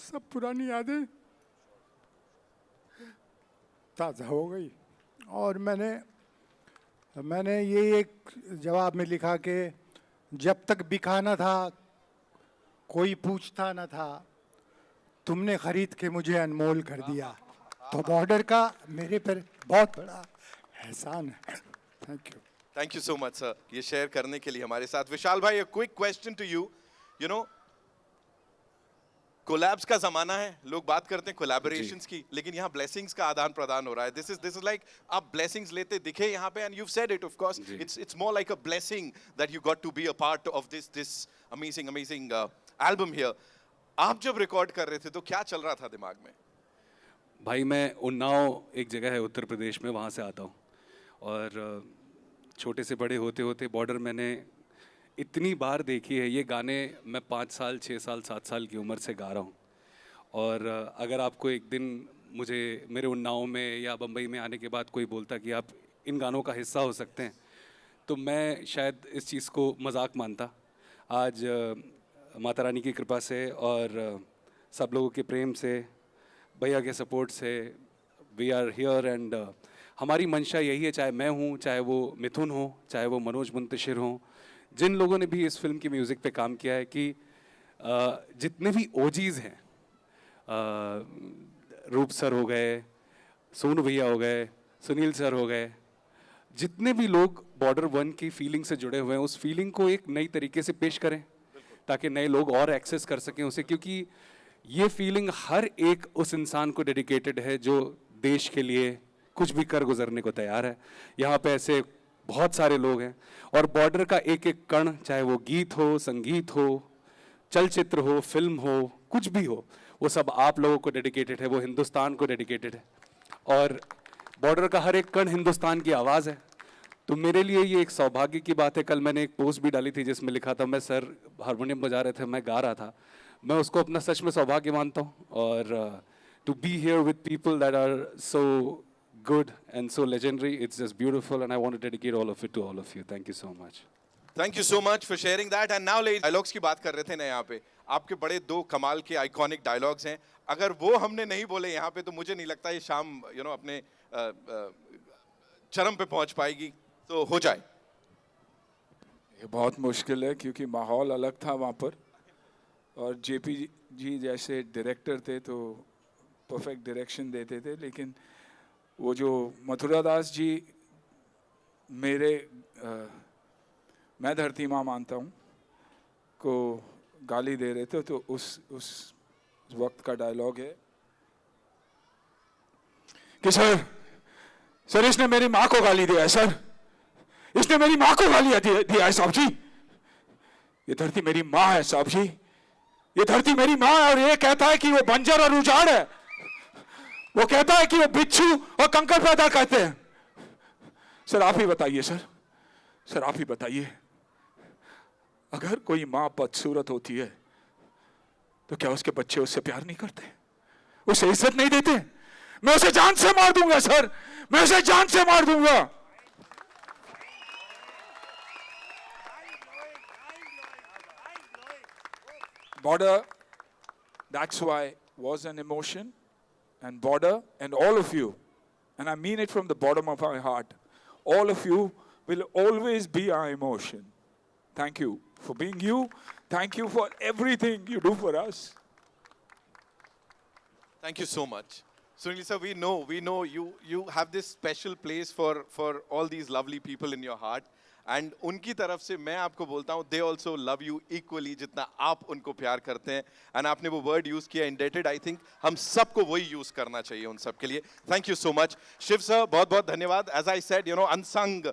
सब पुरानी यादें ताज़ा हो गई. और मैंने ये एक जवाब में लिखा कि जब तक बिका न था कोई पूछता न था, तुमने खरीद के मुझे अनमोल कर दिया. तो बॉर्डर का मेरे पर बहुत बड़ा एहसान है. Thank you. Thank you so much sir ये शेयर करने के लिए हमारे साथ. विशाल भाई, a quick question to you. You know, collabs का जमाना है, लोग बात करते हैं कोलैबोरेशंस की, लेकिन यहाँ ब्लेसिंग्स का आदान प्रदान हो रहा है. दिस इज लाइक आप ब्लेसिंग्स लेते दिखे यहाँ पे, and you've said it of course. It's more like a blessing that you got to be a part of this amazing album here. आप जब रिकॉर्ड कर रहे थे तो क्या चल रहा था दिमाग में? भाई मैं उन्नाव एक जगह है उत्तर प्रदेश में, वहाँ से आता हूँ। और छोटे से बड़े होते होते बॉर्डर मैंने इतनी बार देखी है। ये गाने मैं 5 साल 6 साल 7 साल की उम्र से गा रहा हूँ। और अगर आपको एक दिन मुझे मेरे उन्नाव में या बम्बई में आने के बाद कोई बोलता कि आप इन गानों का हिस्सा हो सकते हैं, तो मैं शायद इस चीज़ को मजाक मानता। आज माता रानी की कृपा से और सब लोगों के प्रेम से, भैया के सपोर्ट से वी आर हियर। एंड हमारी मंशा यही है, चाहे मैं हूँ, चाहे वो मिथुन हो, चाहे वो मनोज मुंतशिर हो, जिन लोगों ने भी इस फिल्म की म्यूज़िक पे काम किया है, कि जितने भी ओजीज़ हैं, रूप सर हो गए, सोनू भैया हो गए, सुनील सर हो गए, जितने भी लोग बॉर्डर 1 की फीलिंग से जुड़े हुए हैं, उस फीलिंग को एक नई तरीके से पेश करें ताकि नए लोग और एक्सेस कर सकें उसे। क्योंकि ये फीलिंग हर एक उस इंसान को डेडिकेटेड है जो देश के लिए कुछ भी कर गुजरने को तैयार है। यहाँ पे ऐसे बहुत सारे लोग हैं और बॉर्डर का एक एक कण, चाहे वो गीत हो, संगीत हो, चलचित्र हो, फिल्म हो, कुछ भी हो, वो सब आप लोगों को डेडिकेटेड है, वो हिंदुस्तान को डेडिकेटेड है। और बॉर्डर का हर एक कण हिंदुस्तान की आवाज़ है। तो मेरे लिए ये एक सौभाग्य की बात है। कल मैंने एक पोस्ट भी डाली थी जिसमें लिखा था, मैं सर हारमोनियम बजा रहे थे, मैं गा रहा था। मैं उसको अपना सच में सौभाग्य मानता हूँ। और to be here with people that are so good and so legendary, it's just beautiful, and I want to dedicate all of it to all of you. Thank you so much. Thank you so much for sharing that. And now ladies, dialogues की बात कर रहे थे ना यहाँ पे, आपके बड़े 2 कमाल के आइकॉनिक डायलॉग्स हैं। अगर वो हमने नहीं बोले यहाँ पे तो मुझे नहीं लगता ये शाम अपने चरम पे पहुँच पाएगी। तो हो जाए। ये बहुत मुश्किल है क्योंकि माहौल अलग था वहाँ पर, और जेपी जी जैसे डायरेक्टर थे तो परफेक्ट डायरेक्शन देते थे। लेकिन वो जो मथुरा दास जी मैं धरती माँ मानता हूँ को गाली दे रहे थे, तो उस वक्त का डायलॉग है कि सर इसने मेरी माँ को गाली दिया है, सर इसने मेरी माँ को गाली दिया है साहब जी। ये धरती मेरी माँ है साहब जी, ये धरती मेरी माँ है। और ये कहता है कि वो बंजर और उजाड़ है, वो कहता है कि वो बिच्छू और कंकर पैदा करते हैं। सर आप ही बताइए, सर आप ही बताइए, अगर कोई माँ बदसूरत होती है तो क्या उसके बच्चे उससे प्यार नहीं करते, उसे इज्जत नहीं देते? मैं उसे जान से मार दूंगा सर, मैं उसे जान से मार दूंगा। Border, that's why was an emotion. And Border, and all of you, and I mean it from the bottom of my heart, all of you will always be our emotion. Thank you for being you. Thank you for everything you do for us. Thank you so much. Sunil sir, we know you have this special place for all these lovely people in your heart. And उनकी तरफ से मैं आपको बोलता हूँ, they also love you equally जितना आप उनको प्यार करते हैं। And आपने वो word use किया indebted, I think हम सबको वही use करना चाहिए उन सब के लिए। Thank you so much. Shiv sir, बहुत बहुत धन्यवाद। As I said, unsung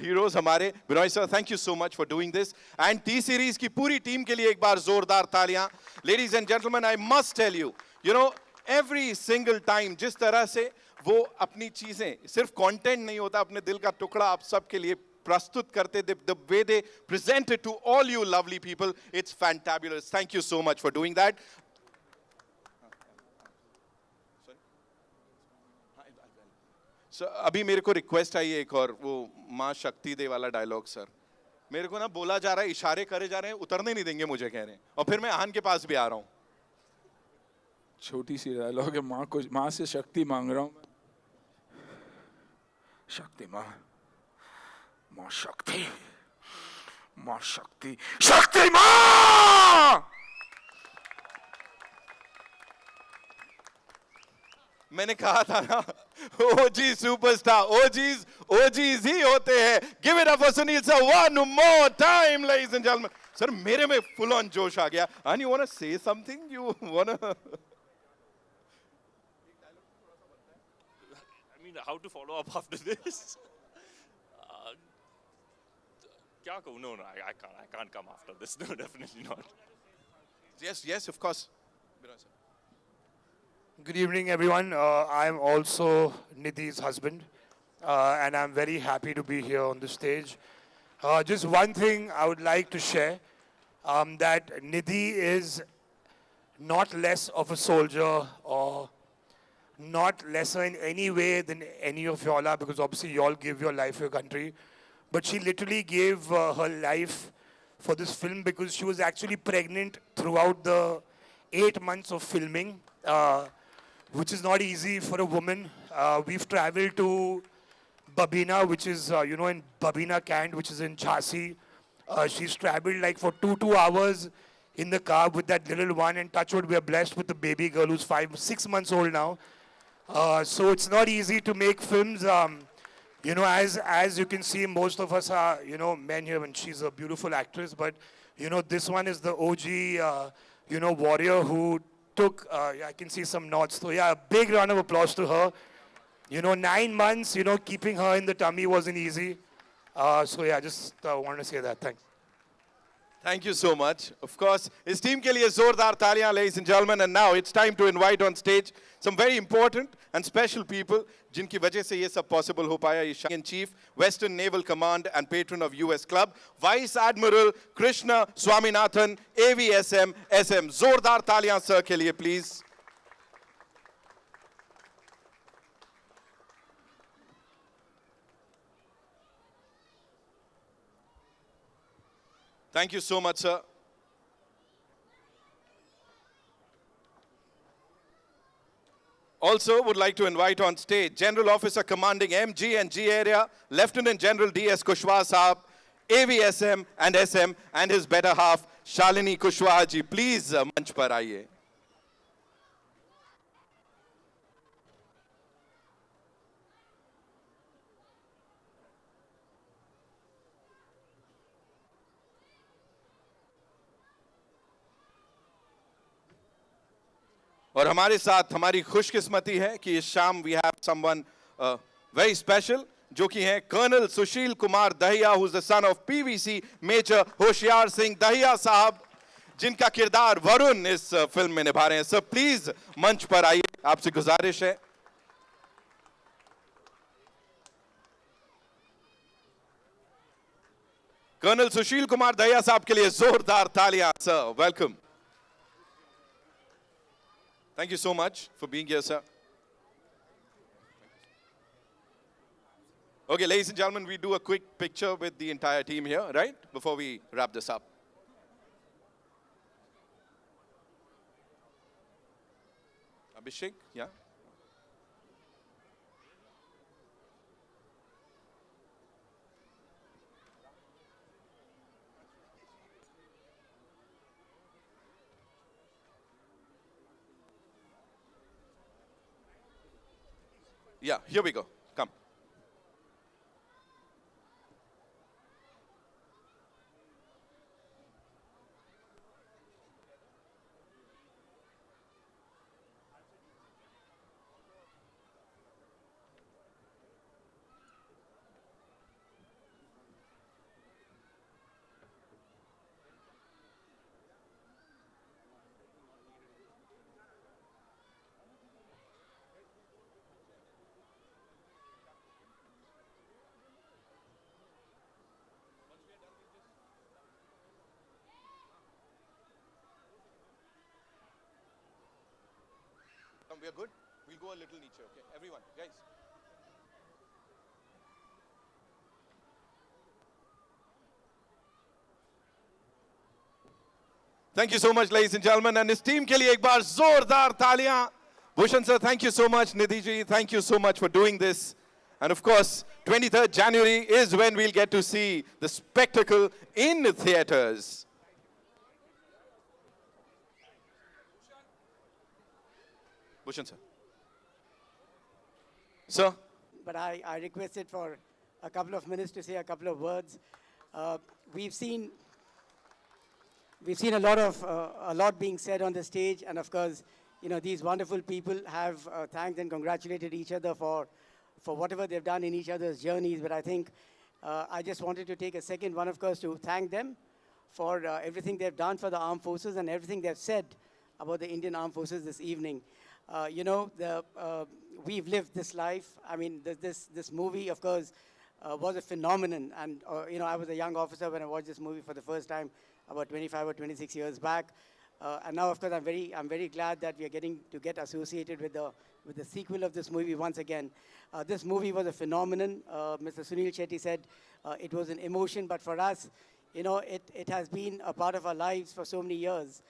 heroes हमारे। Binoy sir, thank you so much for doing this. And T series की पूरी टीम के लिए एक बार जोरदार तालियां। Ladies and gentlemen, I must tell you, every single time जिस तरह से वो अपनी चीजें, सिर्फ content नहीं होता, अपने दिल का टुकड़ा आप सब के लिए प्रस्तुत करते, the way they present it to all you lovely people, it's fantabulous. Thank you so much for doing that. So, अभी मेरे को रिक्वेस्ट आई है एक और, वो माँ शक्ति दे वाला डायलॉग सर, मेरे को ना बोला जा रहा है, इशारे करे जा रहे हैं, उतरने नहीं देंगे मुझे कह रहे हैं, और फिर मैं आहान के पास भी आ रहा हूँ। छोटी सी डायलॉग है, माँ से शक्ति मांग रहा हूँ। शक्ति माँ शक्ति, माँ शक्ति, शक्ति माँ। मैंने कहा था ना, ओजी सुपरस्टार, ओजीज ही होते हैं। Give it up for Sunil sir one more time, ladies and gentlemen. Sir मेरे में फुल ऑन जोश आ गया। And you wanna say something? You wanna? I mean, how to follow up after this? क्या कहूँ? No, I can't come after this. No, definitely not. Yes, of course. Good evening, everyone. I'm also Nidhi's husband, and I'm very happy to be here on the stage. Just one thing I would like to share, that Nidhi is not less of a soldier or not lesser in any way than any of y'all are, because obviously y'all give your life for your country. But she literally gave her life for this film because she was actually pregnant throughout the 8 months of filming, which is not easy for a woman. We've traveled to Babina, which is, in Babina Cant, which is in Jhansi. She's traveled like for two hours in the car with that little one, and touch wood, we are blessed with a baby girl who's 6 months old now. So it's not easy to make films. As you can see, most of us are, men here, and she's a beautiful actress, but, this one is the OG, warrior who took, I can see some nods. So yeah, a big round of applause to her. 9 months, keeping her in the tummy wasn't easy. So yeah, just wanted to say that. Thanks. Thank you so much. Of course, his team ke liye zordar taaliyan, ladies and gentlemen. And now it's time to invite on stage some very important and special people, jinki wajah se ye sab possible ho paya. Ye in Chief, Western Naval Command and patron of US Club, Vice Admiral Krishna Swaminathan, AVSM, SM. Zordar taaliyan sir ke liye, please. Thank you so much, sir. Also would like to invite on stage General Officer Commanding MG and G Area, Lieutenant General D.S. Kushwaha Sahab, AVSM and SM, and his better half, Shalini Kushwaha ji. Please, manch par aaiye. और हमारे साथ हमारी खुशकिस्मती है कि इस शाम we have someone very special, जो कि हैं colonel Sushil Kumar Dahiya, who is the son of PVC major Hoshiyar Singh Dahiya साहब, जिनका किरदार वरुण इस फिल्म में निभा रहे हैं. सर प्लीज मंच पर आइए, आपसे गुजारिश है. कर्नल सुशील कुमार दहिया साहब के लिए जोरदार तालियां. Sir welcome. Thank you so much for being here, sir. Okay, ladies and gentlemen, we do a quick picture with the entire team here, right? Before we wrap this up. Abhishek, yeah? Yeah, here we go. Come. We are good. We'll go a little niche, okay? Everyone, guys. Thank you so much, ladies and gentlemen. And his team ke liye ek baar zordar taaliyan. Bhushan sir, thank you so much. Nidhi ji, thank you so much for doing this. And of course, 23rd January is when we'll get to see the spectacle in the theaters. Bhushan sir. Sir? But I requested for a couple of minutes to say a couple of words. We've seen a lot being said on the stage, and of course, these wonderful people have thanked and congratulated each other for whatever they've done in each other's journeys. But I think I just wanted to take a second, one of course, to thank them for everything they've done for the armed forces and everything they've said about the Indian Armed Forces this evening. we've lived this life. I mean, this movie, of course, was a phenomenon. And I was a young officer when I watched this movie for the first time about 25 or 26 years back. And now, of course, I'm very glad that we are getting to get associated with the sequel of this movie once again. This movie was a phenomenon. Mr. Sunil Shetty said it was an emotion, but for us, it has been a part of our lives for so many years.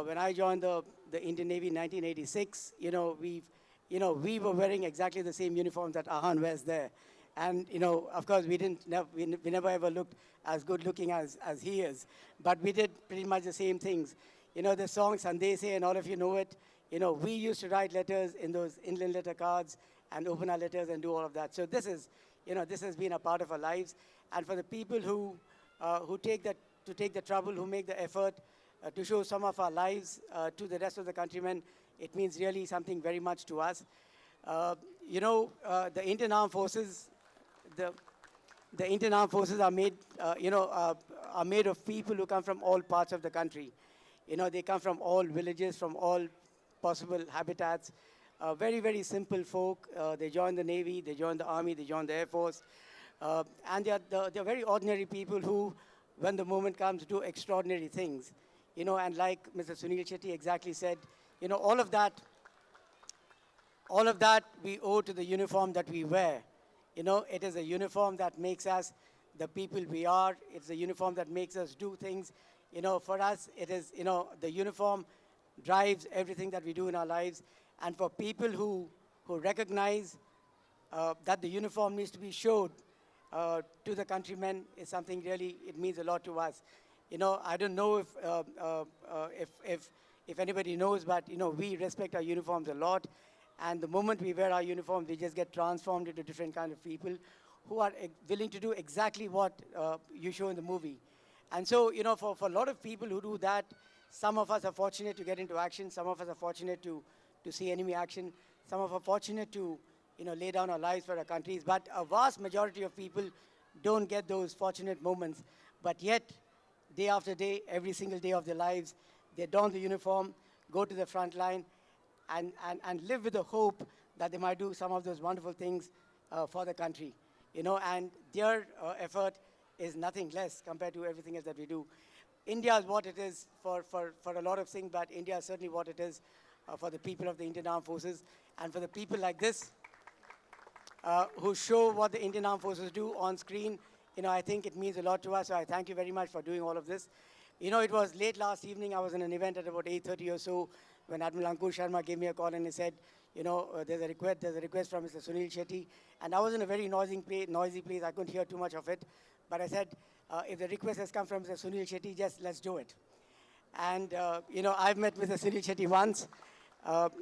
When I joined the Indian Navy in 1986, we were wearing exactly the same uniforms that Ahan wears there. And, of course, we never ever looked as good looking as he is. But we did pretty much the same things. The song Sandese, and all of you know it. We used to write letters in those inland letter cards and open our letters and do all of that. So this has been a part of our lives. And for the people who take the trouble, who make the effort to show some of our lives to the rest of the countrymen, it means really something very much to us. The Indian Armed Forces, the Indian Armed Forces are made, are made of people who come from all parts of the country. They come from all villages, from all possible habitats. Very, very simple folk. They join the Navy, they join the Army, they join the Air Force. And they're very ordinary people who, when the moment comes, do extraordinary things. And like Mr. Sunil Shetty exactly said, all of that we owe to the uniform that we wear. It is a uniform that makes us the people we are. It's a uniform that makes us do things. For us, it is, the uniform drives everything that we do in our lives. And for people who recognize that the uniform needs to be showed to the countrymen is something really, it means a lot to us. I don't know if anybody knows, but, we respect our uniforms a lot. And the moment we wear our uniforms, we just get transformed into different kind of people who are willing to do exactly what you show in the movie. And so, for a lot of people who do that, some of us are fortunate to get into action. Some of us are fortunate to see enemy action. Some of us are fortunate to, lay down our lives for our countries. But a vast majority of people don't get those fortunate moments. But yet, day after day, every single day of their lives, they don the uniform, go to the front line, and live with the hope that they might do some of those wonderful things for the country. And their effort is nothing less compared to everything else that we do. India is what it is for a lot of things, but India is certainly what it is for the people of the Indian Armed Forces. And for the people like this, who show what the Indian Armed Forces do on screen, I think it means a lot to us. So I thank you very much for doing all of this. It was late last evening. I was in an event at about 8:30 or so when Admiral Ankur Sharma gave me a call and he said, there's a request from Mr. Sunil Shetty. And I was in a very noisy place. I couldn't hear too much of it. But I said, if the request has come from Mr. Sunil Shetty, just let's do it. And, I've met Mr. Sunil Shetty once.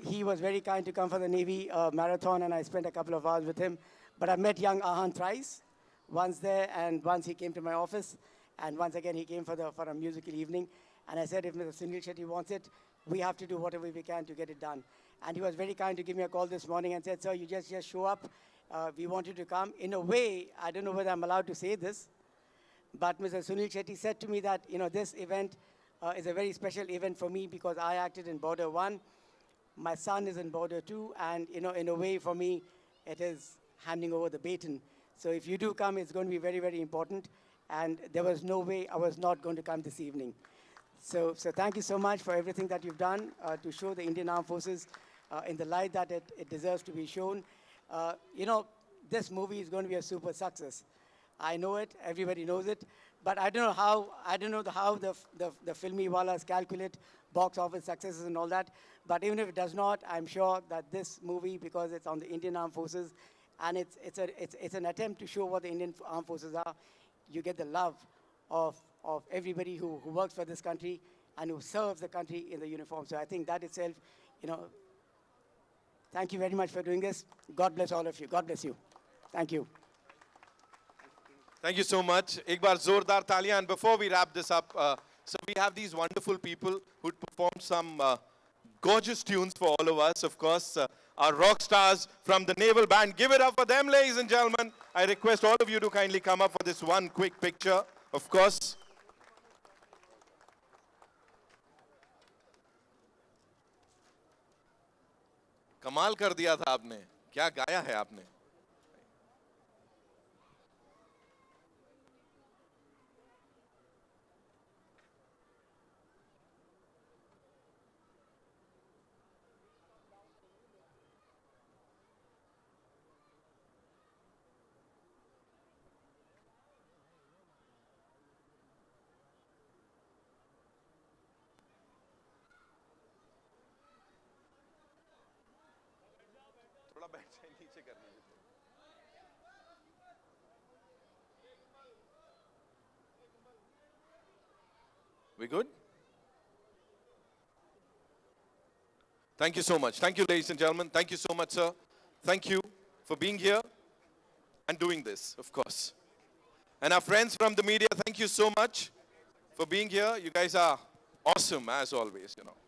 He was very kind to come for the Navy marathon, and I spent a couple of hours with him. But I met young Ahan thrice, once there, and once he came to my office, and once again he came for a musical evening. And I said, if Mr. Sunil Shetty wants it, we have to do whatever we can to get it done. And he was very kind to give me a call this morning and said, sir, you just show up. We want you to come. In a way, I don't know whether I'm allowed to say this, but Mr. Sunil Shetty said to me that, this event is a very special event for me because I acted in Border 1. My son is in Border 2, and, in a way for me, it is handing over the baton. So if you do come, it's going to be very, very important. And there was no way I was not going to come this evening. So thank you so much for everything that you've done to show the Indian Armed Forces in the light that it deserves to be shown. This movie is going to be a super success. I know it, everybody knows it, but I don't know how the filmy wallas calculate box office successes and all that. But even if it does not, I'm sure that this movie, because it's on the Indian Armed Forces, and it's an attempt to show what the Indian Armed Forces are, you get the love of everybody who works for this country and who serves the country in the uniform. So I think that itself, thank you very much for doing this. God bless all of you. God bless you. Thank you. Thank you so much. Ek baar zordar taaliyan. And before we wrap this up, so we have these wonderful people who performed some gorgeous tunes for all of us. Of course, our rock stars from the Naval Band. Give it up for them, ladies and gentlemen. I request all of you to kindly come up for this one quick picture, of course. कमाल कर दिया था आपने, क्या गाया है आपने। थोड़ा बैठ जाए, नीचे कर लीजिए। We good? Thank you so much. Thank you, ladies and gentlemen. Thank you so much, sir. Thank you for being here and doing this, of course. And our friends from the media, thank you so much for being here. You guys are awesome, as always, you know.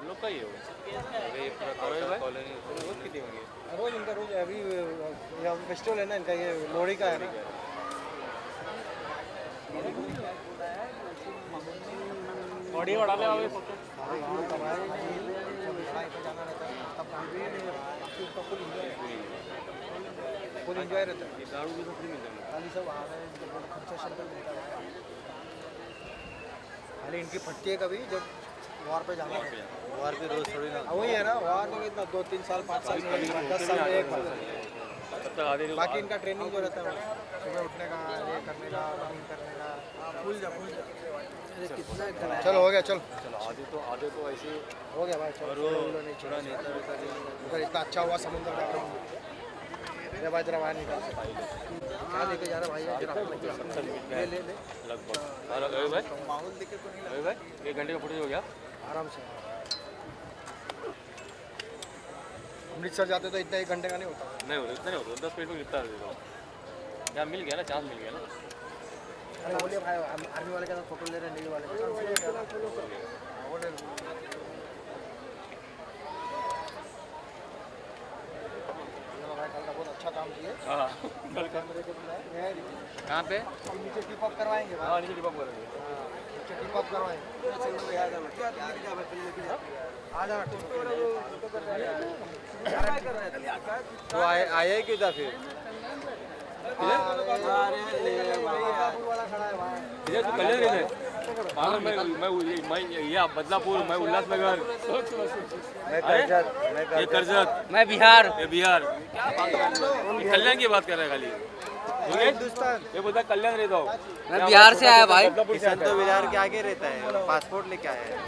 लोग का ही होगा colony रोज कितनी होंगी रोज इनका रोज अभी festival है ना इनका ये लोहड़ी का है बॉडी बढ़ा ले अभी फुल एंजॉय रहता है दारू भी तो फ्री मिलता है खाली सब आ रहे हैं कंसेशन पर मिलता है खाली इनकी फटती है कभी जब वार पे जाना है वार पे रोज थोड़ी ना वही है ना वार में कितना 2-3 साल 5 साल 10 साल में एक बार बाकी इनका ट्रेनिंग जो रहता है सुबह उठने का ये करने का रनिंग करने का भूल जा कितना चलो हो गया चलो आधे तो ऐसे हो गया भाई चलो थोड़ा नेता उधर इतना अच्छा हुआ समुद्र बैकग्राउंड ये भाई जरा बाहर निकाल क्या लेके जा रहा भाई ले लगभग भाई माहौल देख के तो नहीं भाई 1 घंटे का फुटेज हो गया आराम से अमृतसर जाते तो इतना 1 घंटे का नहीं होता नहीं होता इतना नहीं होता 10 मिनट में कितना क्या मिल गया ना चांस मिल गया ना अरे बोलिए भाई आर्मी वाले के साथ फोटो ले रहे नेवी वाले बहुत अच्छा काम किए कहाँ पे नीचे टिप अप करवाएंगे हाँ नीचे टिप अप करेंगे नीचे टिप अप करवाएंगे आ जाना तो आए क्यों था फिर इधर तो कलर मैं ये बदलापुर, मैं उल्लासनगर, ये कर्जत, मैं बिहार, क्या बात कर रहे हो? कल्याण की बात कर रहे हैं खाली। हिंदुस्तान ये बोलता कल्याण रहता हूँ। मैं बिहार से आया भाई। संतो विहार के आगे रहता है, पासपोर्ट लेके आया है।